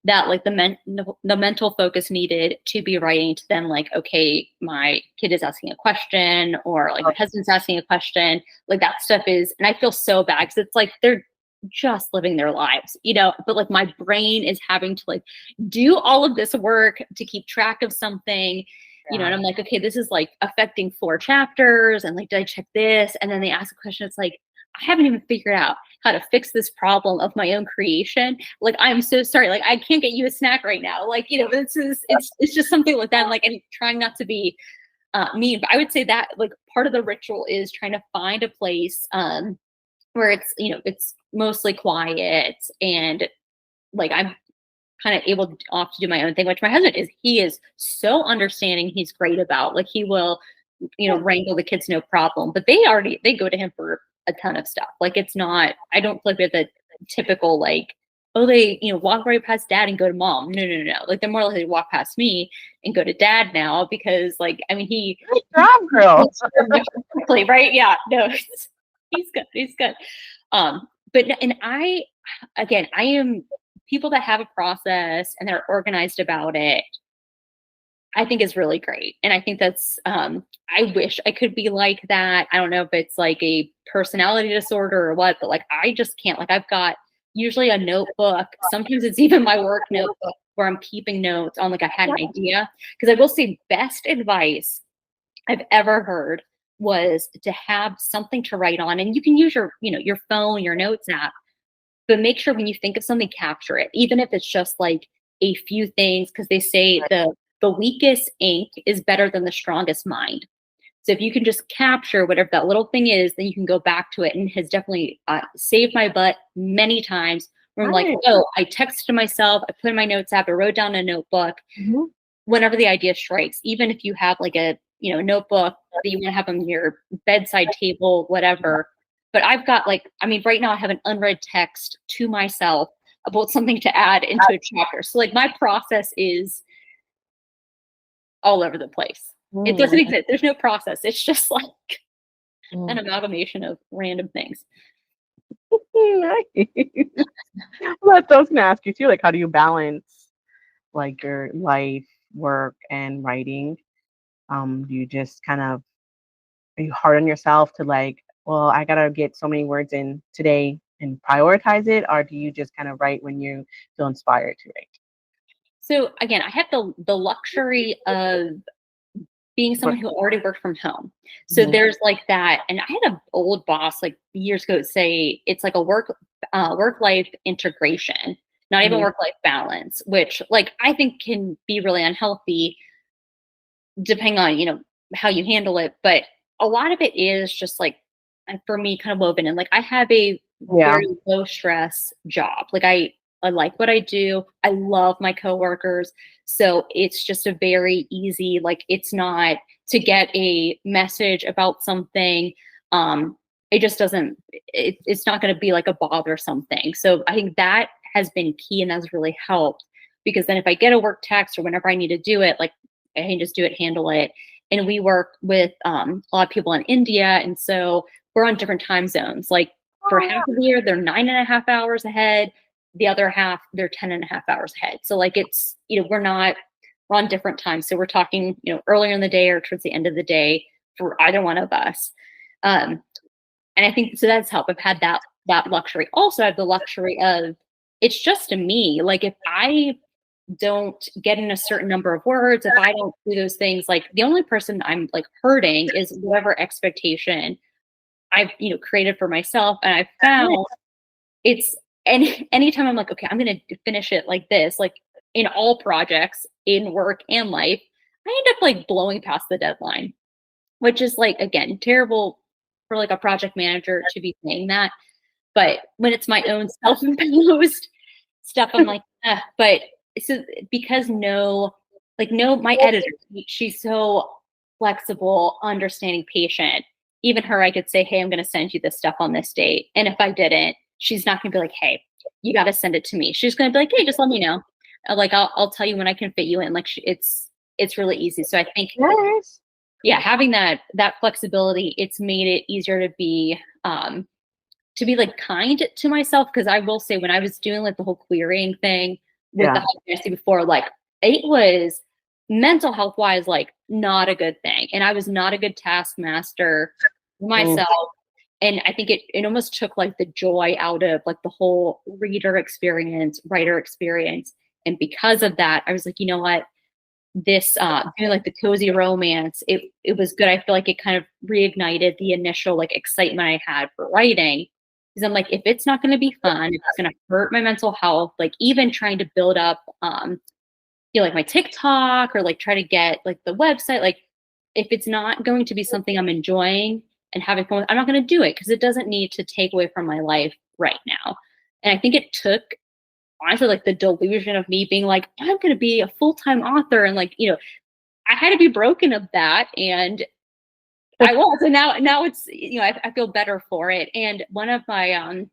that, like the mental focus needed to be writing to then like, okay, my kid is asking a question, or like my husband's asking a question. Like that stuff is, and I feel so bad because it's like they're just living their lives, but like my brain is having to like do all of this work to keep track of something, and I'm like, okay, this is like affecting 4 chapters, and like, did I check this? And then they ask a question. It's like, I haven't even figured out how to fix this problem of my own creation. Like, I'm so sorry. Like, I can't get you a snack right now. Like, it's just something like that. Like, and trying not to be mean, but I would say that like part of the ritual is trying to find a place where it's mostly quiet, and like I'm kind of able to off to do my own thing, which my husband he is so understanding. He's great about, like, he will, wrangle the kids, no problem, but they go to him for a ton of stuff. Like, it's not, I don't feel like we have the typical, like, oh, they, walk right past dad and go to mom. No, no, no, no. Like, they're more likely to walk past me and go to dad now because, like, I mean, Great job, girl. quickly, right? Yeah, no, he's good. He's good. But, and I am people that have a process and they're organized about it, I think is really great. And I think that's, I wish I could be like that. I don't know if it's like a personality disorder or what, but like, I just can't. Like, I've got usually a notebook. Sometimes it's even my work notebook where I'm keeping notes on, like, I had an idea. Because I will say, best advice I've ever heard was to have something to write on. And you can use your phone, your notes app, but make sure when you think of something, capture it, even if it's just like a few things, because they say the weakest ink is better than the strongest mind. So if you can just capture whatever that little thing is, then you can go back to it, and has definitely saved my butt many times where I'm like, oh, I texted myself, I put in my notes app, I wrote down a notebook. Mm-hmm. Whenever the idea strikes, even if you have like a notebook that you want to have on your bedside table, whatever. But I've got right now I have an unread text to myself about something to add into a chapter. So like my process is all over the place. It doesn't exist. There's no process. It's just like an amalgamation of random things. Nice. Well, I was gonna ask you too, like, how do you balance like your life, work, and writing? Do you just kind of, are you hard on yourself to like, well, I gotta get so many words in today and prioritize it, or do you just kind of write when you feel inspired to write? So again, I have the luxury of being someone who already worked from home. So there's like that. And I had an old boss like years ago say it's like a work-life integration, not even work-life balance, which like I think can be really unhealthy depending on, how you handle it. But a lot of it is just like, for me, kind of woven in. Like, I have a very low stress job. Like, I like what I do. I love my coworkers. So it's just a very easy, like, it's not to get a message about something. It just doesn't, it's not going to be like a bothersome thing. So I think that has been key, and that's really helped, because then if I get a work text or whenever I need to do it, like, I can just do it, handle it. And we work with a lot of people in India. And so we're on different time zones. Like, for half of the year, they're 9.5 hours ahead. The other half, they're 10.5 hours ahead. So like, it's, we're on different times. So we're talking, earlier in the day or towards the end of the day for either one of us. And I think, so that's helped. I've had that luxury. Also, I have the luxury of, it's just to me, like, if I don't get in a certain number of words, if I don't do those things, like, the only person I'm like hurting is whatever expectation I've, created for myself. And I found it's, anytime I'm like, okay, I'm going to finish it like this, like in all projects, in work and life, I end up like blowing past the deadline. which is like, again, terrible for like a project manager to be saying that. But when it's my own self-imposed stuff, I'm like, but so because my editor, she's so flexible, understanding, patient. Even her, I could say, hey, I'm going to send you this stuff on this date. And if I didn't, she's not going to be like, hey, you got to send it to me. She's going to be like, hey, just let me know. Like, I'll tell you when I can fit you in. Like, it's really easy. So I think, Yes. yeah, having that flexibility, it's made it easier to be like kind to myself. Because I will say, when I was doing like the whole querying thing with the high fantasy before, like it was mental health wise, like not a good thing. And I was not a good taskmaster myself. And I think it almost took like the joy out of like the whole reader experience, writer experience. And because of that, I was like, you know what? This doing like the cozy romance, it was good. I feel like it kind of reignited the initial like excitement I had for writing. Because I'm like, if it's not going to be fun, if it's going to hurt my mental health, like even trying to build up like my TikTok or like try to get like the website, like if it's not going to be something I'm enjoying and having fun with, I'm not going to do it, because it doesn't need to take away from my life right now. And I think it took, honestly, like the delusion of me being like, I'm going to be a full-time author. And like, I had to be broken of that. And I was. And now it's, I feel better for it. And one of my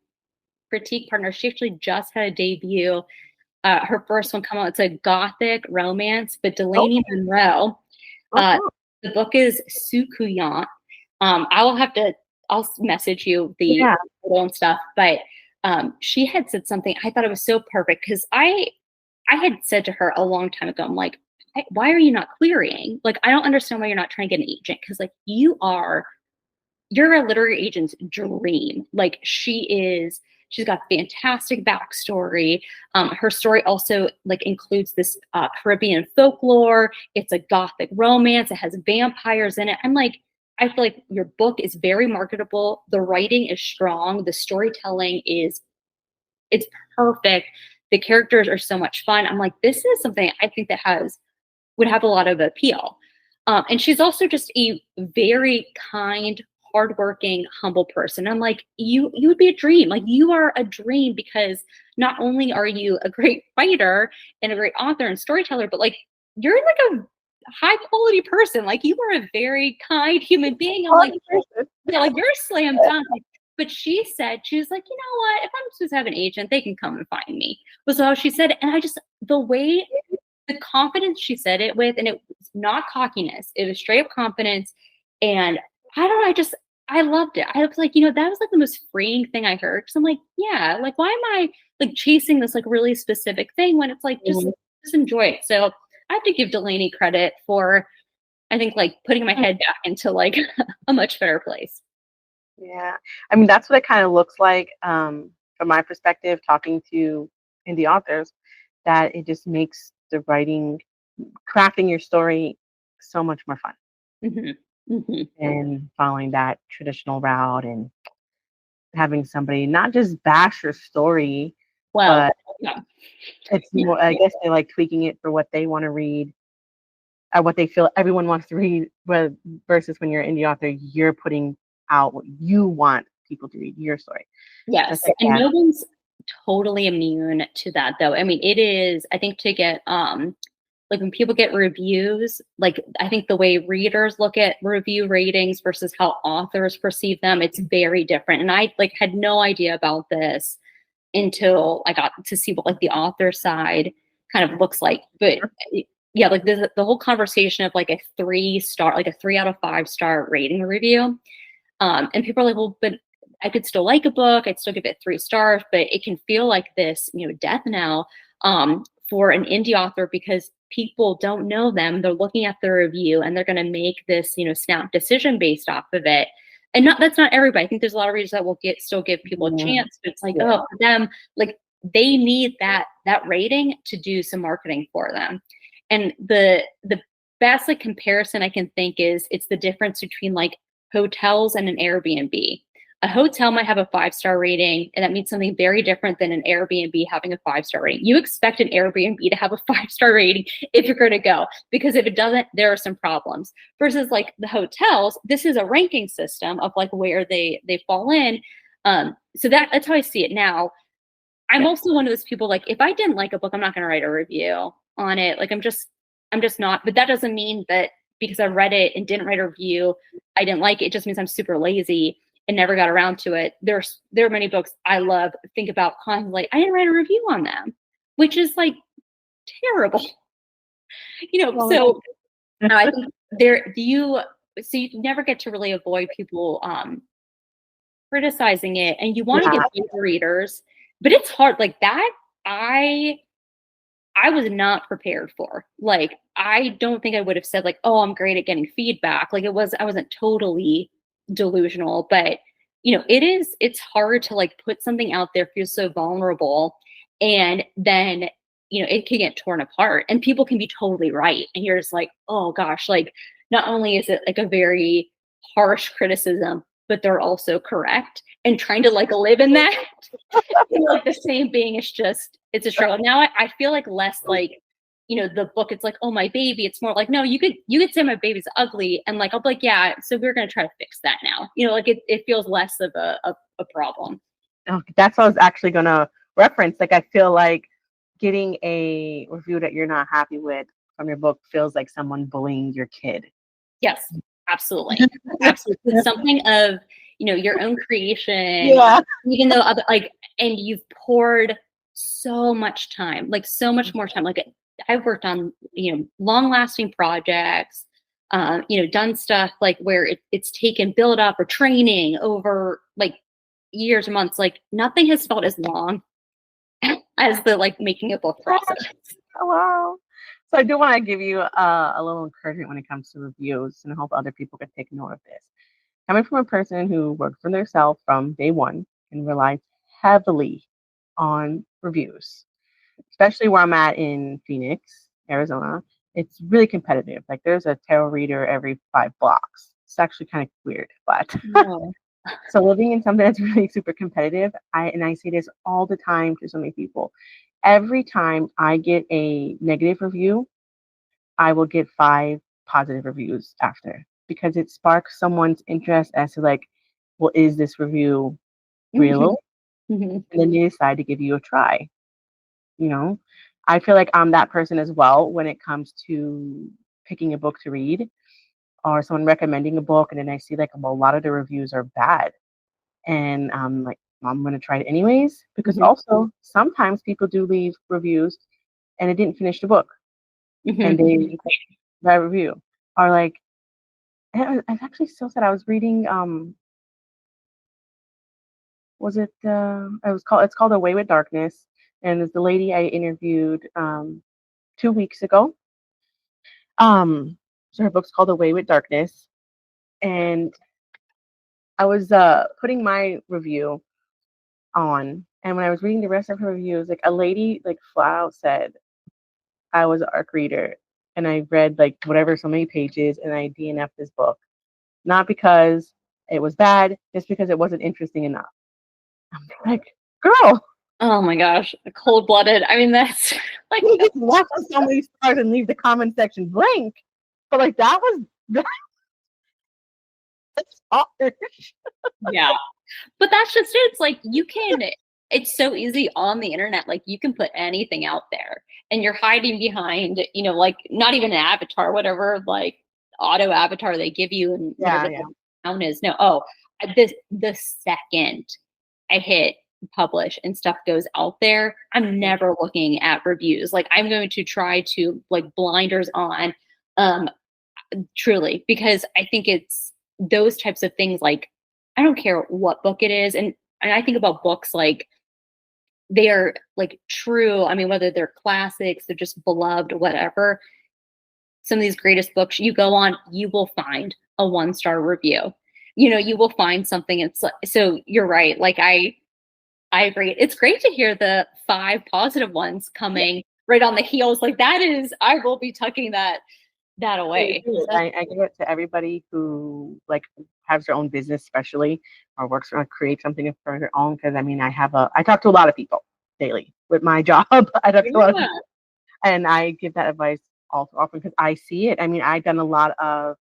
critique partners, she actually just had a debut. Her first one come out. It's a gothic romance, but Delaney Monroe. The book is Succulent. I'll message you the photo and stuff, but she had said something. I thought it was so perfect, because I had said to her a long time ago, I'm like, why are you not querying? Like, I don't understand why you're not trying to get an agent, because like you're a literary agent's dream. Like she's got fantastic backstory. Her story also like includes this Caribbean folklore. It's a gothic romance. It has vampires in it. I'm like, I feel like your book is very marketable. The writing is strong. The storytelling it's perfect. The characters are so much fun. I'm like, this is something I think that would have a lot of appeal. And she's also just a very kind, hardworking, humble person. I'm like, you would be a dream. Like, you are a dream, because not only are you a great writer and a great author and storyteller, but like you're like a high quality person. Like, you are a very kind human being. I'm like, yeah, like you're slam dunk. But she was like, you know what? If I'm supposed to have an agent, they can come and find me. Was how she said it. And I just, the confidence she said it with, and it was not cockiness. It was straight up confidence. And I don't know, I loved it. I was like, that was like the most freeing thing I heard. Cause I'm like, yeah, like why am I like chasing this like really specific thing when it's like, just enjoy it. So I have to give Delaney credit for, I think, like putting my head back into like a much better place. Yeah. I mean, that's what it kind of looks like from my perspective, talking to indie authors, that it just makes the writing, crafting your story so much more fun. And following that traditional route and having somebody not just bash your story, but it's more, I guess they like tweaking it for what they want to read, what they feel everyone wants to read, versus when you're an indie author, you're putting out what you want people to read, your story. Yes. And no one's totally immune to that, though. I mean, it is, I think, to get like when people get reviews, like I think the way readers look at review ratings versus how authors perceive them, it's very different. And I like had no idea about this until I got to see what like the author side kind of looks like. But yeah, like the whole conversation of like a 3-star, like a 3 out of 5 star rating review. And people are like, well, but I could still like a book. I'd still give it 3 stars, but it can feel like this, death knell for an indie author, because people don't know them. They're looking at the review and they're going to make this, snap decision based off of it. And that's not everybody. I think there's a lot of readers that will still give people a chance, but it's like, oh, for them, like they need that rating to do some marketing for them. And the best like comparison I can think is it's the difference between like hotels and an Airbnb. a hotel might have a 5-star rating, and that means something very different than an Airbnb having a 5-star rating. You expect an Airbnb to have a 5-star rating if you're going to go, because if it doesn't, there are some problems. Versus like the hotels, this is a ranking system of like where they fall in. So that's how I see it now. I'm also one of those people, like, if I didn't like a book, I'm not going to write a review on it. Like, I'm just not. But that doesn't mean that because I read it and didn't write a review, I didn't like it. It just means I'm super lazy and never got around to it. There are many books I love, think about constantly, like, I didn't write a review on them, which is like terrible. So I think so you never get to really avoid people criticizing it, and you want to get beta readers, but it's hard. Like that, I was not prepared for. Like, I don't think I would have said like, oh, I'm great at getting feedback. Like I wasn't totally delusional, but it's hard to like put something out there, feel so vulnerable, and then it can get torn apart and people can be totally right. And you're just like, oh gosh, like not only is it like a very harsh criticism, but they're also correct, and trying to like live in that like the same being is just, it's a struggle. Now I feel like less like, the book, it's like, oh, my baby. It's more like, no, you could say my baby's ugly, and like I'll be like, yeah, so we're gonna try to fix that now. Like it feels less of a problem. Oh, that's what I was actually gonna reference. Like I feel like getting a review that you're not happy with from your book feels like someone bullying your kid. Yes, absolutely. Absolutely. It's something of, your own creation. Yeah. Even though and you've poured so much time, like so much more time. Like I've worked on, long lasting projects, done stuff like where it's taken build up or training over like years or months. Like nothing has felt as long as the like making a book process. Oh, wow. So I do want to give you a little encouragement when it comes to reviews, and I hope other people can take note of this. Coming from a person who worked for themselves from day one and relies heavily on reviews, especially where I'm at in Phoenix, Arizona, it's really competitive. Like there's a tarot reader every 5 blocks. It's actually kind of weird, but so living in something that's really super competitive, I say this all the time to so many people. Every time I get a negative review, I will get 5 positive reviews after, because it sparks someone's interest as to like, well, is this review real? Mm-hmm. And then they decide to give you a try. I feel like I'm that person as well when it comes to picking a book to read, or someone recommending a book, and then I see like, well, a lot of the reviews are bad, and I'm like, I'm going to try it anyways, because also sometimes people do leave reviews and they didn't finish the book, and they that review are like, I've actually still said, I was reading it's called Away with Darkness, and it's the lady I interviewed 2 weeks ago. So her book's called Away with Darkness, and I was putting my review on, and when I was reading the rest of her reviews, like a lady like flat out said I was an ARC reader and I read like whatever so many pages and I DNF'd this book, not because it was bad, just because it wasn't interesting enough. I'm like, girl, oh my gosh, cold-blooded. I mean, that's like, you just left on so many stars and leave the comment section blank, but like that's harsh. Yeah, but that's just it. It's like it's so easy on the internet. Like you can put anything out there, and you're hiding behind, like not even an avatar, whatever like auto avatar they give you, and whatever the account is. No, the second I hit publish and stuff goes out there, I'm never looking at reviews. Like I'm going to try to like blinders on, truly, because I think it's those types of things. Like I don't care what book it is, and I think about books like they are like true. I mean, whether they're classics, they're just beloved, whatever. Some of these greatest books, you go on, you will find a 1-star review. You will find something. It's like, so you're right. Like I agree. It's great to hear the 5 positive ones coming right on the heels. Like that is, I will be tucking that away. I give it to everybody who like has their own business, especially, or works on create something for their own. Because I mean, I talk to a lot of people daily with my job. I talk to a lot of Yeah. people, and I give that advice all too often because I see it. I mean, I've done a lot of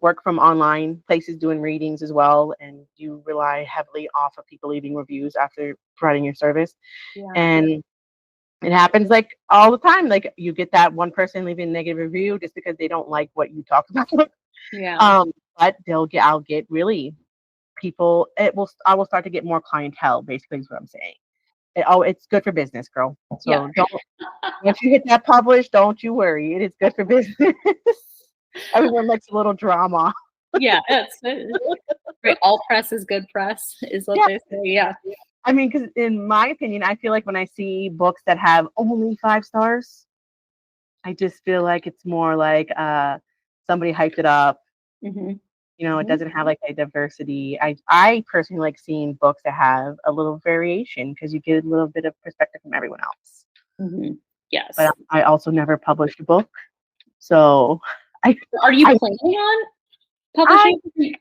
work from online places doing readings as well, and you rely heavily off of people leaving reviews after providing your service. Yeah. And it happens like all the time. Like you get that one person leaving a negative review just because they don't like what you talk about. Yeah. But I'll get really people. I will start to get more clientele. Basically, is what I'm saying. It's good for business, girl. So Yeah. don't once you hit that publish, don't you worry. It is good for business. Everyone likes a little drama. Yeah, that's right. All press is good press, is what Yeah. they say. Yeah. I mean, because in my opinion, I feel like when I see books that have only 5 stars, I just feel like it's more like somebody hyped it up. Mm-hmm. You know, it doesn't have like a diversity. I personally like seeing books that have a little variation because you get a little bit of perspective from everyone else. Mm-hmm. Yes. But I also never published a book, so Are you I planning on publishing?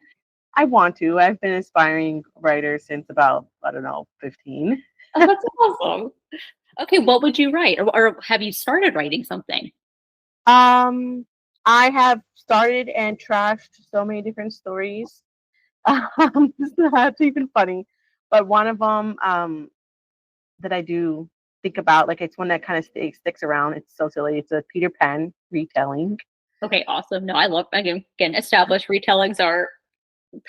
I want to. I've been aspiring writer since about, I don't know, 15. Oh, that's awesome. Okay, what would you write, or have you started writing something? I have started and trashed so many different stories. That's even funny. But one of them that I do think about, like it's one that kind of sticks around. It's so silly. It's a Peter Pan retelling. Okay, awesome. No, I love, again, established retellings are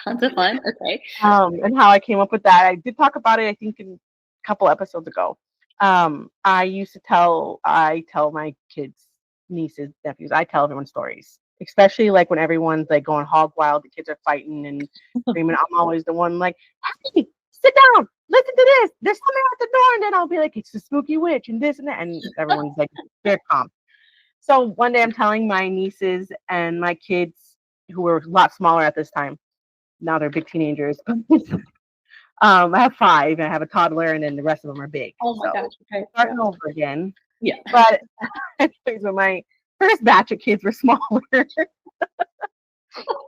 tons of fun. Okay. And how I came up with that. I did talk about it, I think, in a couple episodes ago. I tell my kids, nieces, nephews, I tell everyone stories, especially like when everyone's like going hog wild, the kids are fighting and screaming. I'm always the one like, hey, sit down, listen to this. There's something at the door, and then I'll be like, it's the spooky witch and this and that, and everyone's like, very calm. So one day I'm telling my nieces and my kids, who were a lot smaller at this time, now they're big teenagers. I have 5, and I have a toddler, and then the rest of them are big. Oh my gosh. Okay. Starting over again. Yeah. But when my first batch of kids were smaller,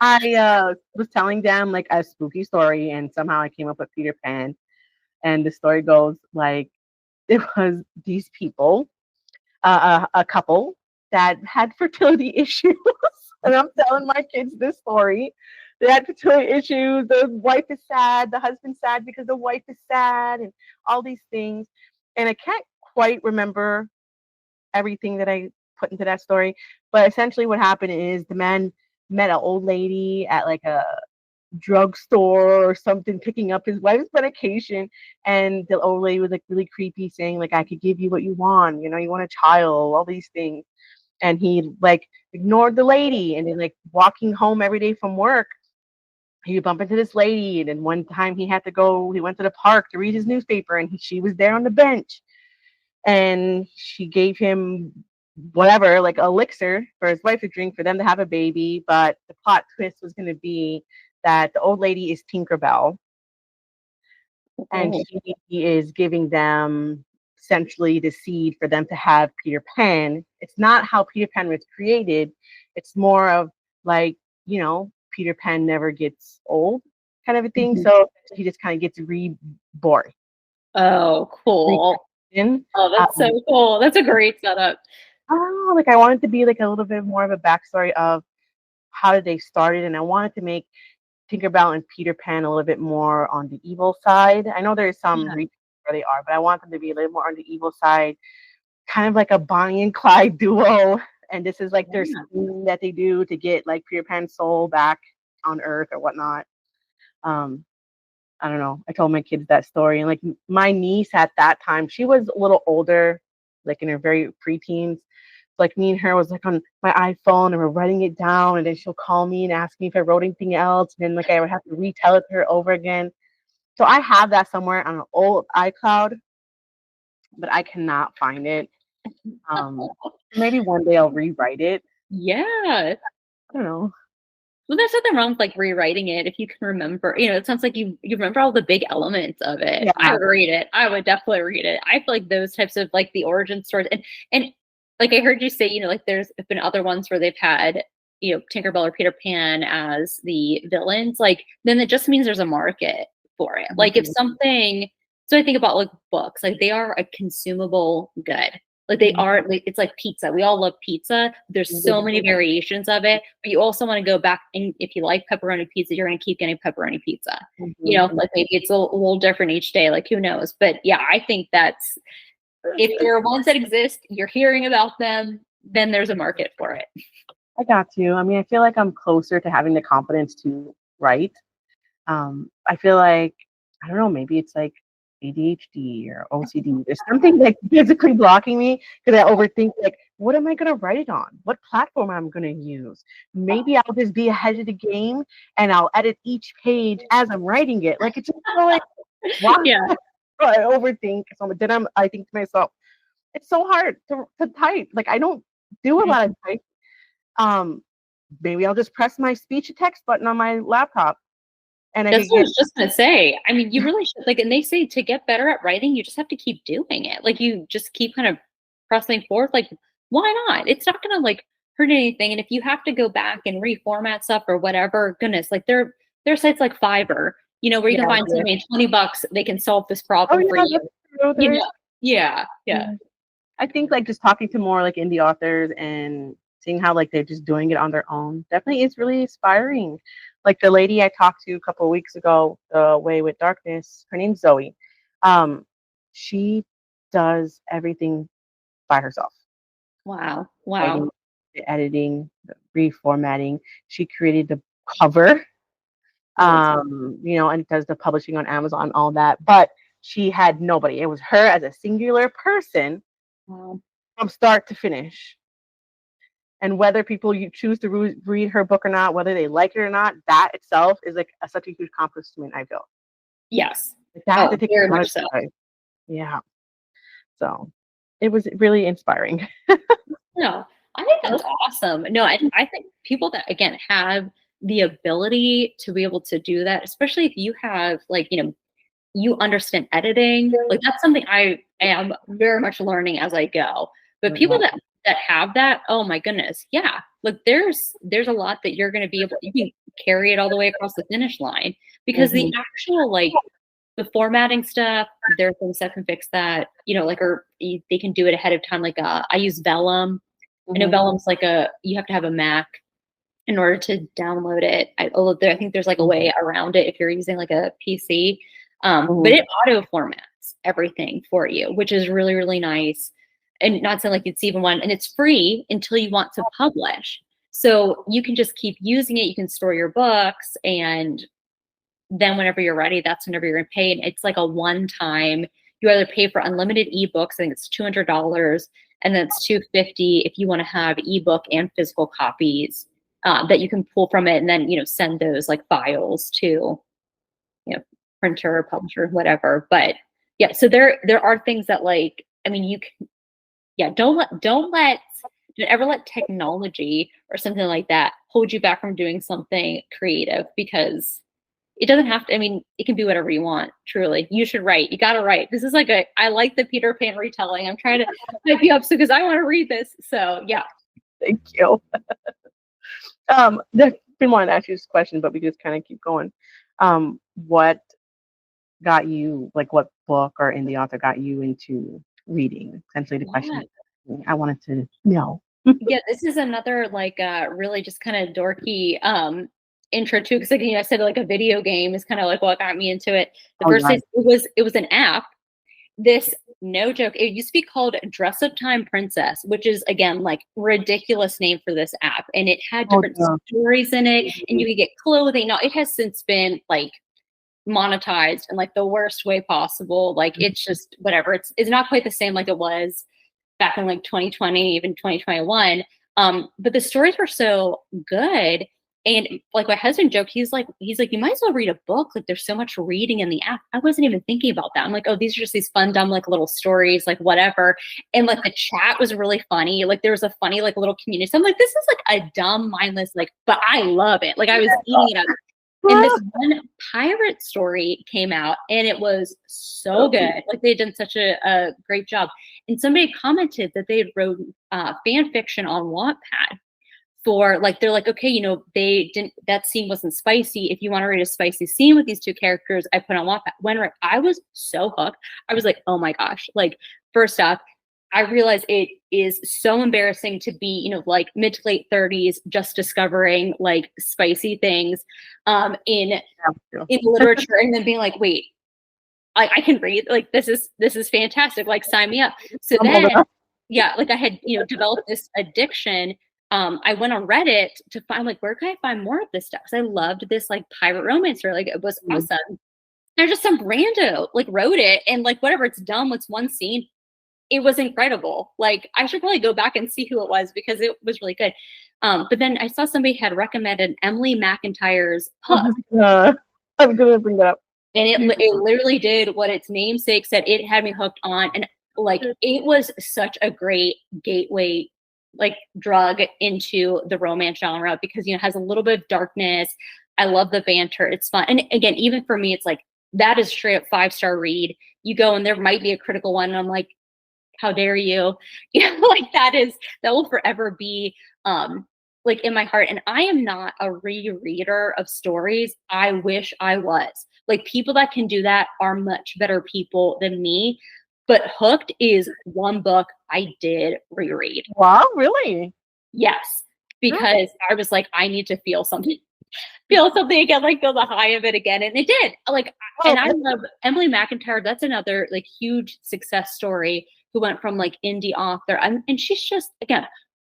I was telling them like a spooky story, and somehow I came up with Peter Pan. And the story goes like it was these people, a couple that had fertility issues. And I'm telling my kids this story. They had fertility issues. The wife is sad. The husband's sad because the wife is sad, and all these things. And I can't quite remember everything that I put into that story. But essentially, what happened is the man met an old lady at like a drugstore or something, picking up his wife's medication, and the old lady was like really creepy, saying like, "I could give you what you want. You know, you want a child, all these things." And he like ignored the lady, and then like walking home every day from work, he would bump into this lady. And then one time he went to the park to read his newspaper, and she was there on the bench, and she gave him whatever, like elixir for his wife to drink for them to have a baby. But the plot twist was going to be that the old lady is Tinkerbell, and she is giving them essentially the seed for them to have Peter Pan. It's not how Peter Pan was created. It's more of like, you know, Peter Pan never gets old kind of a thing. So he just kind of gets reborn. Oh, cool. Oh, that's so cool. That's a great setup. Oh, like I wanted to be like a little bit more of a backstory of how did they started, and I wanted to make Tinkerbell and Peter Pan a little bit more on the evil side. I know there's some where they are, but I want them to be a little more on the evil side, kind of like a Bonnie and Clyde duo. And this is like their scheme that they do to get like Peter Pan's soul back on Earth or whatnot. I don't know. I told my kids that story, and like my niece at that time, she was a little older, like in her very preteens. Like me and her was like on my iPhone, and we're writing it down, and then she'll call me and ask me if I wrote anything else, and then like I would have to retell it to her over again. So I have that somewhere on an old iCloud, but I cannot find it. Maybe one day I'll rewrite it. Yeah. I don't know. Well, there's nothing wrong with like rewriting it if you can remember. You know, it sounds like you remember all the big elements of it. Yeah. I would read it. I would definitely read it. I feel like those types of like the origin stories, and like I heard you say, you know, like there's been other ones where they've had Tinkerbell or Peter Pan as the villains, like then it just means there's a market for it. Like if something, so I think about like books, like they are a consumable good. Like they are, like, it's like pizza. We all love pizza. There's so many variations of it, but you also want to go back, and if you like pepperoni pizza, you're going to keep getting pepperoni pizza. Like maybe it's a little different each day, like who knows? But yeah, I think that's, if there are ones that exist, you're hearing about them, then there's a market for it. I got you. I mean, I feel like I'm closer to having the confidence to write. I feel like, I don't know, maybe it's like ADHD or OCD. There's something like physically blocking me because I overthink, like, what am I going to write it on? What platform am I going to use? Maybe I'll just be ahead of the game and I'll edit each page as I'm writing it. Like, it's just so like, why? Yeah. I overthink. So then I think to myself, it's so hard to type. Like, I don't do a lot of type. Maybe I'll just press my speech to text button on my laptop. And that's what I was just gonna say. I mean, you really should, like, and they say to get better at writing, you just have to keep doing it. Like you just keep kind of pressing forward. Like, why not? It's not gonna like hurt anything. And if you have to go back and reformat stuff or whatever, goodness, like there are sites like Fiverr, where you can find somebody $20, they can solve this problem for you. Yeah. I think like just talking to more like indie authors and seeing how like they're just doing it on their own definitely is really inspiring. Like the lady I talked to a couple of weeks ago, The Way with Darkness, her name's Zoe. She does everything by herself. Wow. Writing, the editing, the reformatting. She created the cover, and does the publishing on Amazon, all that. But she had nobody. It was her as a singular person from start to finish. And whether people you choose to read her book or not, whether they like it or not, that itself is like such a huge accomplishment, I feel. Yes. Like that very much so. Yeah. So it was really inspiring. No, I think that's awesome. No, I think people that, again, have the ability to be able to do that, especially if you have like, you understand editing, like that's something I am very much learning as I go. But people that have that, oh my goodness, yeah, like there's a lot that you're going to be able, you can carry it all the way across the finish line, because the actual like the formatting stuff, there are things that can fix that, or they can do it ahead of time. Like I use Vellum. I know Vellum's like you have to have a Mac in order to download it. I think there's like a way around it if you're using like a PC. But it auto formats everything for you, which is really, really nice. And not saying like it's even one, and it's free until you want to publish. So you can just keep using it. You can store your books, and then whenever you're ready, that's whenever you're gonna pay. And it's like a one-time, you either pay for unlimited ebooks, I think it's $200, and then it's $250 if you want to have ebook and physical copies that you can pull from it, and then send those like files to printer, publisher, whatever. But yeah, so there are things that, like, I mean, you can, don't ever let technology or something like that hold you back from doing something creative, because it doesn't have to, I mean, it can be whatever you want. Truly, you should write. You got to write. This is like I like the Peter Pan retelling. I'm trying to hype you up because I want to read this. So yeah. Thank you. I've been wanting to ask you this question, but we just kind of keep going. What got you, like, what book or indie author got you into reading? Essentially, the question I wanted to know. Yeah, this is another like really just kind of dorky intro too, because like I said, like a video game is kind of like what got me into it. The first thing, it was an app. This, no joke, it used to be called Dress Up Time Princess, which is, again, like ridiculous name for this app, and it had different stories in it, and you could get clothing. Now it has since been like monetized in like the worst way possible. Like it's just whatever. It's not quite the same like it was back in like 2020, even 2021. But the stories were so good. And like my husband joked, he's like, you might as well read a book. Like there's so much reading in the app. I wasn't even thinking about that. I'm like, oh, these are just these fun, dumb, like little stories, like whatever. And like the chat was really funny. Like there was a funny, like little community. So I'm like, this is like a dumb, mindless, like, but I love it. Like I was eating it up. And this one pirate story came out, and it was so good. Like they had done such a great job. And somebody commented that they had wrote fan fiction on Wattpad for like, they're like, okay, that scene wasn't spicy. If you want to read a spicy scene with these two characters, I put on Wattpad. When I was so hooked, I was like, oh my gosh. Like, first off, I realized it is so embarrassing to be, like mid to late 30s, just discovering like spicy things in literature, and then being like, wait, I can read, like, this is fantastic, like, sign me up. So then, yeah, like I had, developed this addiction. I went on Reddit to find like, where can I find more of this stuff? Because I loved this like pirate romance story. Like, it was awesome. And just some rando like wrote it, and like, whatever, it's dumb. It's one scene. It was incredible. Like, I should probably go back and see who it was because it was really good. But then I saw somebody had recommended Emily McIntyre's Hook. I'm gonna bring that up. And it literally did what its namesake said. It had me hooked on, and like, it was such a great gateway like drug into the romance genre, because it has a little bit of darkness. I love the banter. It's fun. And again, even for me, it's like, that is straight up 5-star read. You go and there might be a critical one, and I'm like, how dare you? Like, that will forever be like in my heart. And I am not a rereader of stories. I wish I was. Like, people that can do that are much better people than me. But Hooked is one book I did reread. Wow, really? Yes, because I was like, I need to feel something again, like feel the high of it again. And it did. Like, and I love Emily McIntyre. That's another like huge success story, who went from like indie author. And she's just, again,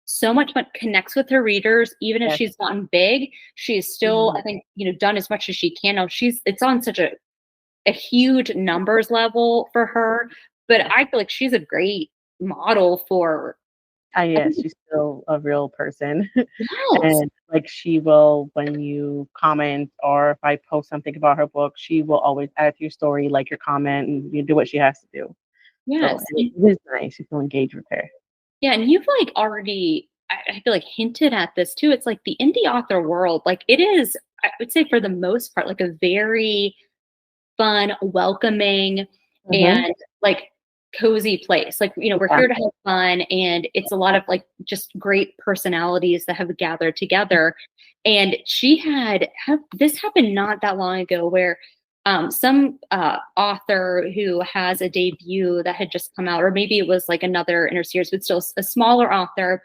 so much fun, connects with her readers. Even if she's gotten big, she's still, I think, done as much as she can. Now it's on such a huge numbers level for her, but I feel like she's a great model for. Yes, she's still a real person. Yes. And like, she will, when you comment, or if I post something about her book, she will always add to your story, like your comment, and you do what she has to do. Yes. So it is nice. You feel engaged with her. Yeah, and you've like already, I feel like, hinted at this too. It's like the indie author world, like, it is, I would say for the most part, like a very fun, welcoming, and like cozy place. Like, we're here to have fun, and it's a lot of like just great personalities that have gathered together. And this happened not that long ago, where some author who has a debut that had just come out, or maybe it was like another inner series, but still a smaller author,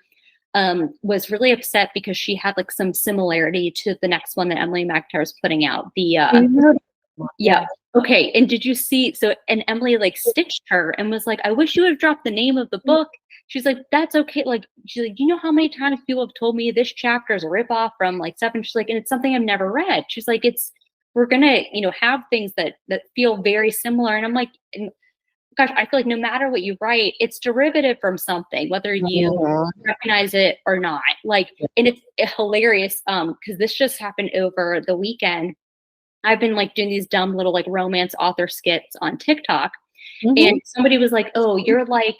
was really upset because she had like some similarity to the next one that Emily McIntyre is putting out. Yeah. Okay. And did you see? So, and Emily like stitched her and was like, I wish you would have dropped the name of the book. She's like, that's okay. Like, she's like, you know how many times people have told me this chapter is a ripoff from like 7? She's like, and it's something I've never read. She's like, we're gonna, have things that feel very similar. And I'm like, gosh, I feel like no matter what you write, it's derivative from something, whether you recognize it or not. Like, and it's hilarious because this just happened over the weekend. I've been like doing these dumb little like romance author skits on TikTok. And somebody was like, oh, you're like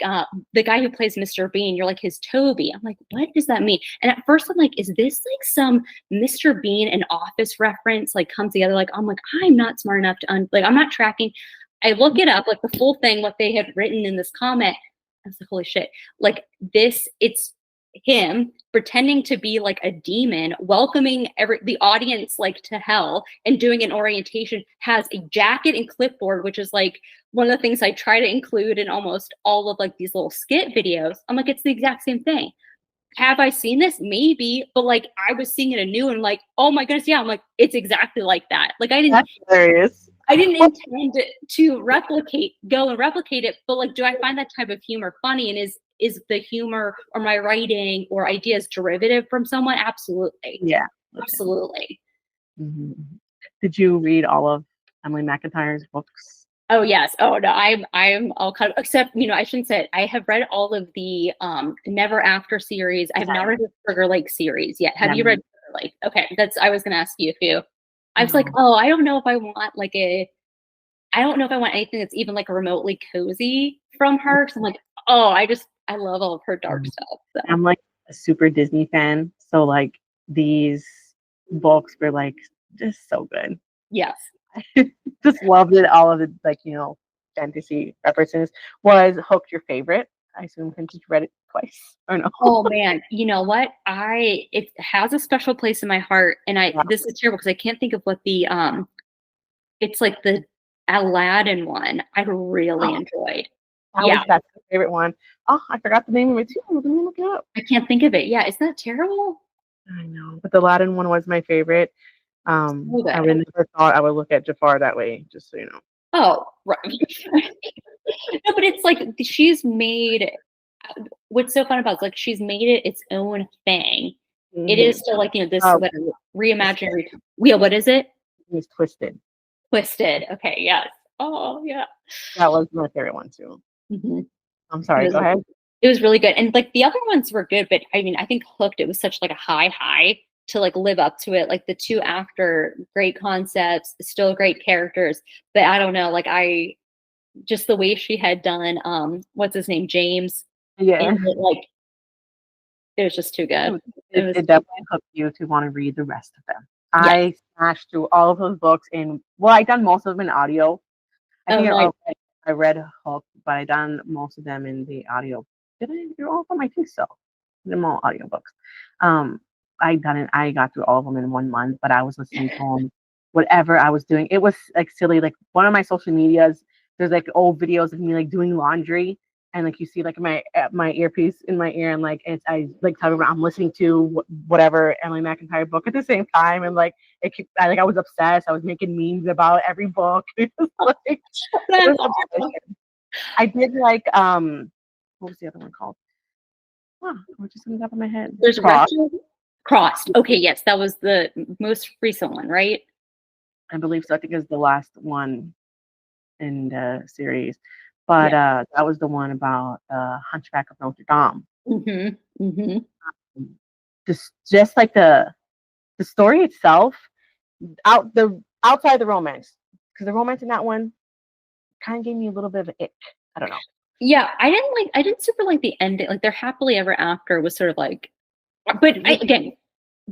the guy who plays Mr. Bean. You're like his Toby. I'm like, what does that mean? And at first I'm like, is this like some Mr. Bean and Office reference like come together? Like, I'm like, I'm not smart enough to like, I'm not tracking. I look it up, like the full thing, what they had written in this comment. I was like, holy shit. Like this, it's him pretending to be like a demon, welcoming the audience like to hell, and doing an orientation, has a jacket and clipboard, which is like one of the things I try to include in almost all of like these little skit videos. I'm like, it's the exact same thing. Have I seen this? Maybe, but like I was seeing it anew and like, oh my goodness, yeah. I'm like, it's exactly like that. Like That's hilarious. I didn't intend to go and replicate it, but like, do I find that type of humor funny? And is the humor or my writing or ideas derivative from someone? Absolutely. Yeah. Absolutely. Did you read all of Emily McIntyre's books? Oh yes. Oh no, I'm all cut, except, I shouldn't say it. I have read all of the Never After series. I have not read the Sugar Lake series yet. Have you read Sugar Lake? Okay. I was gonna ask you if you. I was like, oh, I don't know if I want anything that's even like remotely cozy from her. So I'm like, oh, I love all of her dark stuff. So. I'm like a super Disney fan. So like these books were like just so good. Yes. Just loved it. All of the like, fantasy references. Was Hook your favorite I assume since you read it twice or no? Oh man, you know what? It has a special place in my heart, and Yeah. this is terrible because I can't think of what the it's like the Aladdin one I really enjoyed. Yeah, That's my favorite one. Oh, I forgot the name of it too. Let me look it up. I can't think of it. Yeah, isn't that terrible? I know, but the Aladdin one was my favorite. I good. really never thought I would look at Jafar that way, just so you know. Oh, right. No, but it's like she's made what's so fun about it is like she's made it its own thing. It is still like, you know, this Oh, whatever reimagined. Yeah, what is it? it's Twisted. Twisted. Okay, yes. Oh, yeah. That was my favorite one too. Mhm. I'm sorry. Go ahead. It was really good, and like the other ones were good, but I mean, I think Hooked. It was such like a high to like live up to it. Like the two after, great concepts, still great characters, but I don't know. Like I just the way she had done, what's his name, James. Yeah. And like it was just too good. It definitely hooked you to want to read the rest of them. Yeah. I smashed through all of those books I done most of them in audio. I think nice. I read Hook, but I done most of them in the audio. Did I do all of them? I think so. Them all audiobooks. I got through all of them in 1 month, but I was listening to them, whatever I was doing. It was like silly. Like one of my social medias, there's like old videos of me like doing laundry, and like you see like my earpiece in my ear, and like I like talking about I'm listening to whatever Emily McIntyre book at the same time, and like I was obsessed. I was making memes about every book. It was like I did like what was the other one called? Oh, we're just on the top of my head. There's Crossed. Okay, yes, that was the most recent one, right? I believe so. I think it was the last one in the series, but that was the one about Hunchback of Notre Dame. Mm-hmm. Mm-hmm. Just like the story itself, outside the romance, because the romance in that one kind of gave me a little bit of an ick. I don't know. Yeah, I didn't super like the ending. Like their happily ever after was sort of like, but again,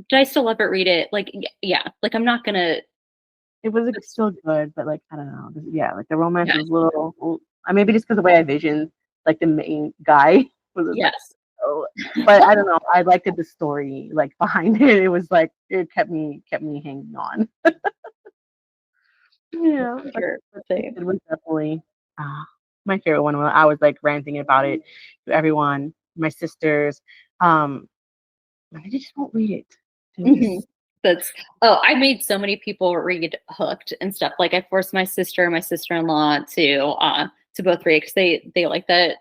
did I still love it? Read it? Like, yeah, like I'm not gonna. It was still good, but like I don't know. Yeah, like the romance was a little. Maybe just because the way I visioned like the main guy was. Yes. Like, but I don't know. I liked the story like behind it. It was like it kept me hanging on. Yeah, Sure. it was definitely my favorite one. I was like ranting about it to everyone, my sisters. They just won't read it. I made so many people read Hooked and stuff. Like I forced my sister and my sister-in-law to both read because they like the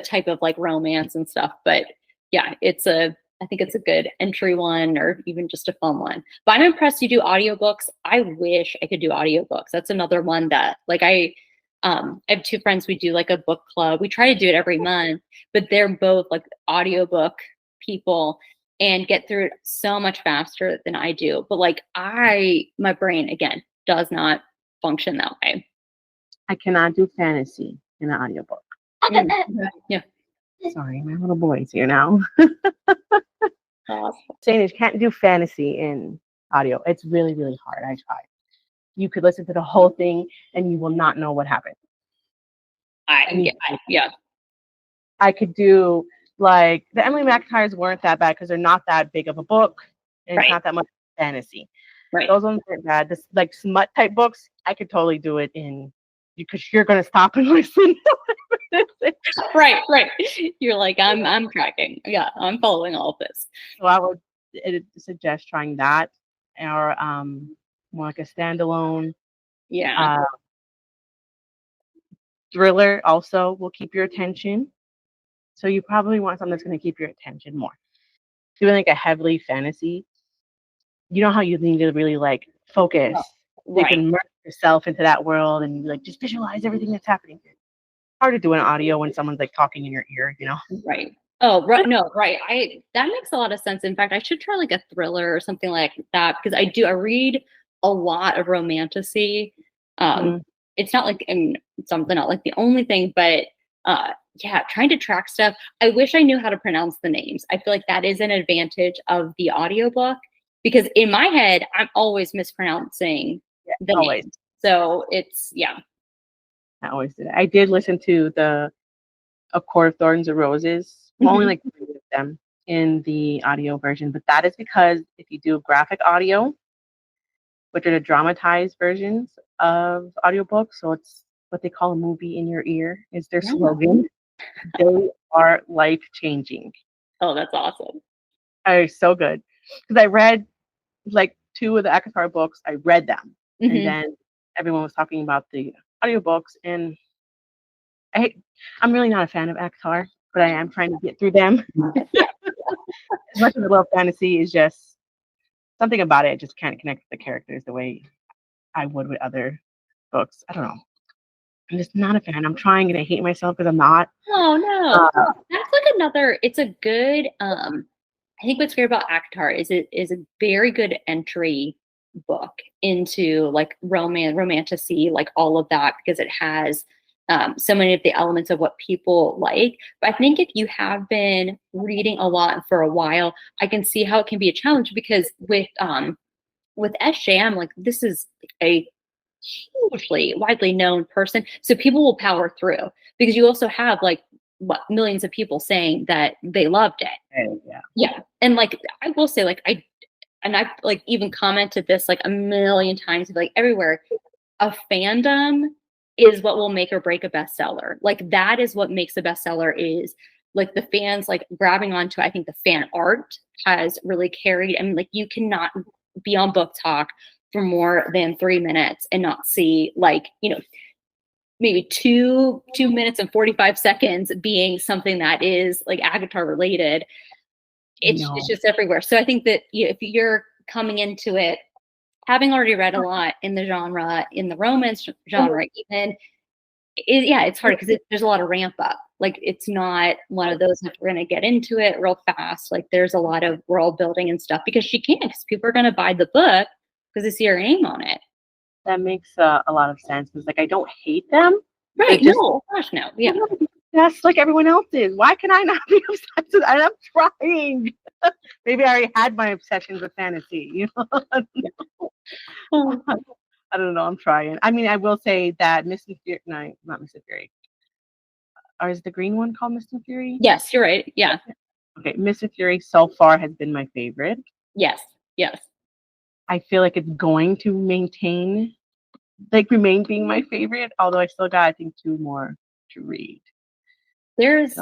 type of like romance and stuff. But yeah, I think it's a good entry one or even just a fun one. But I'm impressed you do audiobooks. I wish I could do audiobooks. That's another one that like I have two friends, we do like a book club. We try to do it every month, but they're both like audiobook people and get through it so much faster than I do. But like my brain again does not function that way. I cannot do fantasy in an audiobook. Yeah. Sorry, my little boy's here now. Saying you can't do fantasy in audio. It's really, really hard. I tried. You could listen to the whole thing and you will not know what happened. Yeah. I could do like the Emily McIntyres weren't that bad because they're not that big of a book and it's not that much fantasy. Right. Those ones aren't bad. This like smut type books, I could totally do it in because you're gonna stop and listen. Right. You're like, I'm tracking. Yeah, I'm following all of this. So I would suggest trying that or more like a standalone. Yeah. Thriller also will keep your attention. So you probably want something that's going to keep your attention more. Doing like a heavily fantasy, you know how you need to really like focus. You can immerse yourself into that world and like just visualize everything that's happening. It's hard to do an audio when someone's like talking in your ear, you know? Right. Oh, right. No, right. That makes a lot of sense. In fact, I should try like a thriller or something like that because I read a lot of romantasy. It's not like something not like the only thing, but yeah, trying to track stuff. I wish I knew how to pronounce the names. I feel like that is an advantage of the audiobook because in my head, I'm always mispronouncing the names. So it's, yeah. I always did. I did listen to the A Court of Thorns and Roses. Mhm. Only like 3 of them in the audio version, but that is because if you do graphic audio, which are the dramatized versions of audiobooks, so it's what they call a movie in your ear is their Yeah. slogan. They are life changing. Oh, that's awesome. Are so good because I read like 2 of the Akatar books. I read them, and Mhm. then everyone was talking about the audiobooks, and I'm really not a fan of Akatar, but I am trying to get through them. Yeah. As much as I love fantasy, is just something about it. I just can't connect with the characters the way I would with other books. I don't know. I'm just not a fan. I'm trying and I hate myself because I'm not. Oh no. Uh, That's like another, it's a good I think what's great about Akatar is it is a very good entry book into like romantasy, like all of that, because it has so many of the elements of what people like. But I think if you have been reading a lot for a while, I can see how it can be a challenge because with SJM, like this is a hugely widely known person. So people will power through because you also have like what millions of people saying that they loved it. yeah. Yeah. And like I will say, like I've like even commented this like a million times, like everywhere, a fandom is what will make or break a bestseller. Like that is what makes a bestseller is like the fans like grabbing onto, I think the fan art has really carried. I mean, like you cannot be on Book Talk for more than 3 minutes and not see like, you know, maybe 2 minutes and 45 seconds being something that is like Agatar related. It's No. just everywhere. So I think that if you're coming into it having already read a lot in the genre, in the romance genre, even yeah, it's hard because there's a lot of ramp up. Like it's not one of those that we're going to get into it real fast. Like there's a lot of world building and stuff because she can, because people are going to buy the book because they see her name on it. That makes a lot of sense because like I don't hate them. Right? It just No, gosh, no. Yeah. that's like everyone else is. Why can I not be obsessed with? And I'm trying. Maybe I already had my obsessions with fantasy. You know. Oh, I don't know. I'm trying. I mean, I will say that Mr. Fury, no, not Mr. Fury. Or is the green one called Mr. Fury? yes, you're right. Yeah. Okay, Mr. Fury so far has been my favorite. Yes. Yes. I feel like it's going to remain being my favorite, although I still got, I think, 2 more to read. There's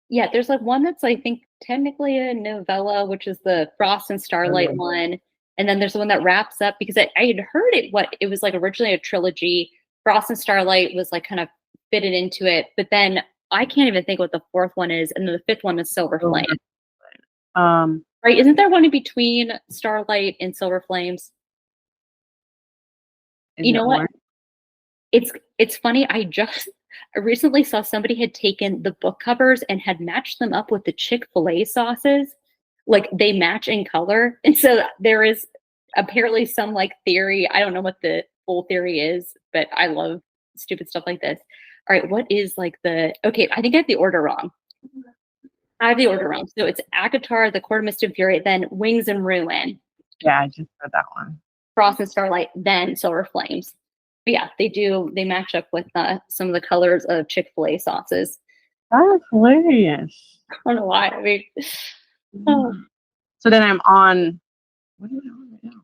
yeah, there's like one that's I think technically a novella, which is the Frost and Starlight one. And then there's the one that wraps up because I had heard it was like originally a trilogy. Frost and Starlight was like kind of fitted into it, but then I can't even think what the 4th one is, and then the 5th one is Silver Flame. Um, Right? Isn't there one in between Starlight and Silver Flames? is You it know what? orange? It's funny. I recently saw somebody had taken the book covers and had matched them up with the Chick-fil-A sauces. Like they match in color. And so there is apparently some like theory. I don't know what the full theory is, but I love stupid stuff like this. All right, what is like okay, I think I have the order wrong. I have the order wrong. So it's Akatar, the Court of Mist and Fury, then Wings and Ruin, Yeah, I just read that one. Frost and Starlight, then Silver Flames. But yeah, they match up with some of the colors of Chick-fil-A sauces. That's hilarious. I don't know why. I mean, oh. So then I'm on. What am I on right now?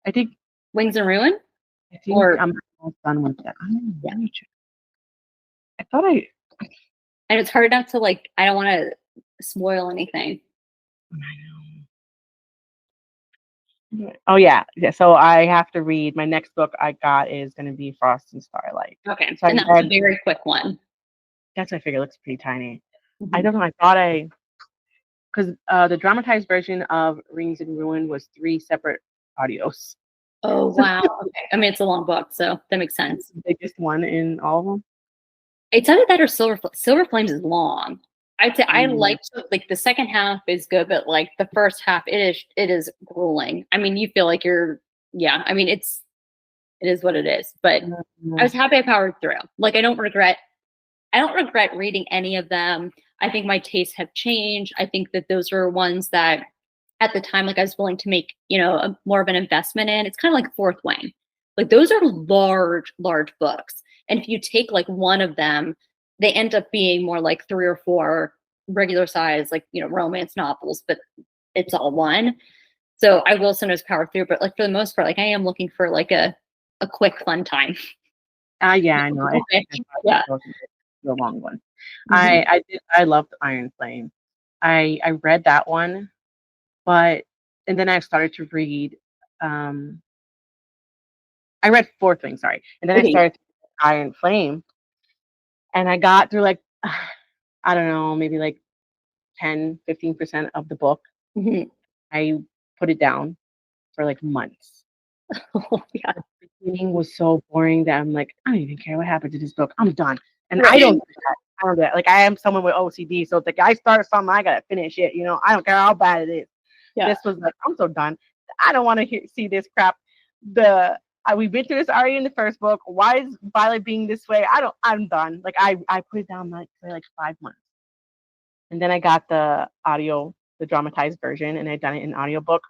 I think Wings and Ruin? Or I'm almost done with that. Yeah. Let me check. I thought I. And it's hard not to like, I don't want to spoil anything. Oh yeah. So I have to read. My next book I got is going to be Frost and Starlight. Okay. So And that's a very quick one. That's what I figured. It looks pretty tiny. Mm-hmm. I don't know. Because the dramatized version of Rings and Ruin was 3 separate audios. Oh wow. Okay. I mean, it's a long book, so that makes sense. The biggest one in all of them. It's either that or Silver Flames is long. I'd say I like the second half is good, but like the first half, it is grueling. I mean, you feel like I mean, it is what it is. But I was happy I powered through. Like I don't regret reading any of them. I think my tastes have changed. I think that those were ones that at the time, like I was willing to make, more of an investment in. It's kind of like Fourth Wing. Like those are large, large books. And if you take like one of them, they end up being more like 3 or 4 regular size, like, romance novels, but it's all one. So I will sometimes power through, but like for the most part, like I am looking for like a quick fun time. Yeah, I know. Yeah. The long one. Mhm. I loved Iron Flame. I read that one, and then I started to read. I read Fourth Wing, sorry, and then I Okay. started to read Iron Flame, and I got through like I don't know, maybe like 10-15% of the book. Mhm. I put it down for like months. Oh, yeah. The beginning was so boring that I'm like, I don't even care what happened to this book. I'm done. And I Right. don't do that. I don't do that. Like I am someone with OCD, so it's like I start something, I gotta finish it. I don't care how bad it is. Yeah. This was like, I'm so done. I don't want to see this crap. We've been through this already in the first book. Why is Violet being this way? I'm done. Like I put it down like for like 5 months. And then I got the dramatized version, and I done it in audiobook.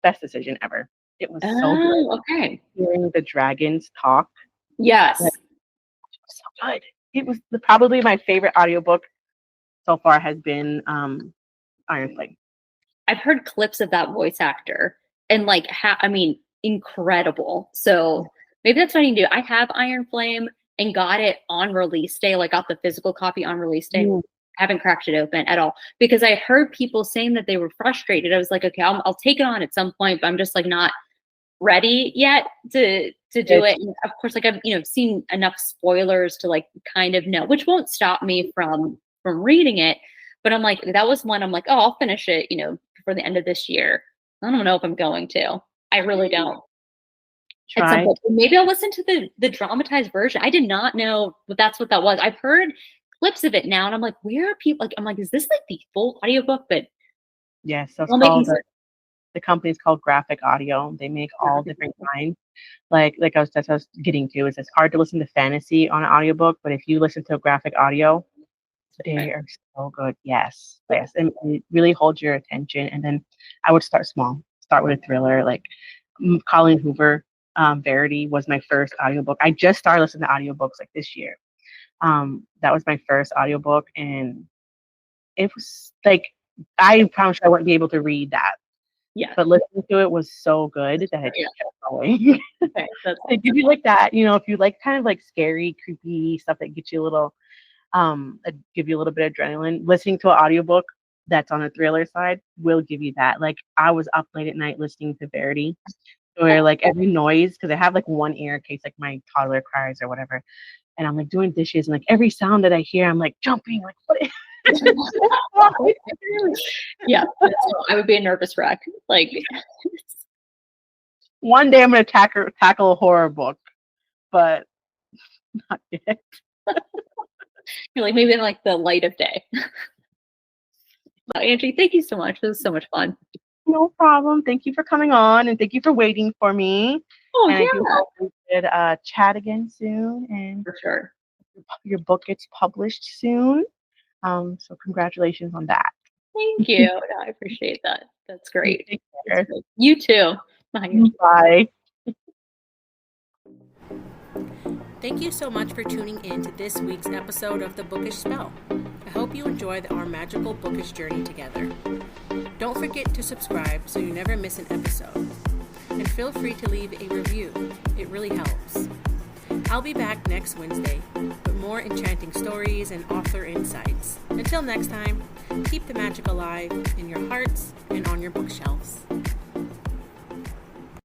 Best decision ever. It was so good. Oh, okay. Hearing the dragons talk, Yes. like, it was so good. It was probably my favorite audiobook so far has been Iron Flame. I've heard clips of that voice actor and like, incredible. So maybe that's what I need to do. I have Iron Flame and got it on release day, like got the physical copy on release day. Mm. Haven't cracked it open at all because I heard people saying that they were frustrated. I was like, okay, I'll take it on at some point, but I'm just like not ready yet to do it. And of course, like I've seen enough spoilers to like kind of know, which won't stop me from reading it. But I'm like, that was one I'm like, oh, I'll finish it, before the end of this year. I don't know if I'm going to. I really don't. At some Try. point, maybe I'll listen to the dramatized version. I did not know that's what that was. I've heard clips of it now, and I'm like, where are people? Like, I'm like, is this like the full audiobook? But Yes, so it's well, making called the company's called Graphic Audio. They make all different kinds. Like I was getting to is it's hard to listen to fantasy on an audiobook, but if you listen to a graphic audio, they are so good. Yes, and it really holds your attention. And then I would start small, start with a thriller like Colleen Hoover. Verity was my first audiobook. I just started listening to audiobooks like this year. That was my first audiobook, and it was like I promise I wouldn't be able to read that. Yeah. But listening to it was so good that it just kept going. Okay, It gives you like that, if you like kind of like scary, creepy stuff that gets you a little give you a little bit of adrenaline. Listening to an audiobook that's on the thriller side will give you that. Like I was up late at night listening to Verity, where like every noise, because I have like one ear in case like my toddler cries or whatever, and I'm like doing dishes, and like every sound that I hear, I'm like jumping, like what is yeah, I would be a nervous wreck. Like one day I'm gonna tackle a horror book, but not yet. you're like maybe in like the light of day. Well, Angie, thank you so much. This was so much fun. No problem. Thank you for coming on, and thank you for waiting for me. Oh, and yeah. I do hope we could chat again soon, and For sure. your book gets published soon. So congratulations on that. Thank you. No, I appreciate that. That's great. Take care. That's great. You too. Bye. Bye. Thank you so much for tuning in to this week's episode of the Bookish Spell. I hope you enjoy our magical bookish journey together. Don't forget to subscribe so you never miss an episode. And feel free to leave a review. It really helps. I'll be back next Wednesday with more enchanting stories and author insights. Until next time, keep the magic alive in your hearts and on your bookshelves.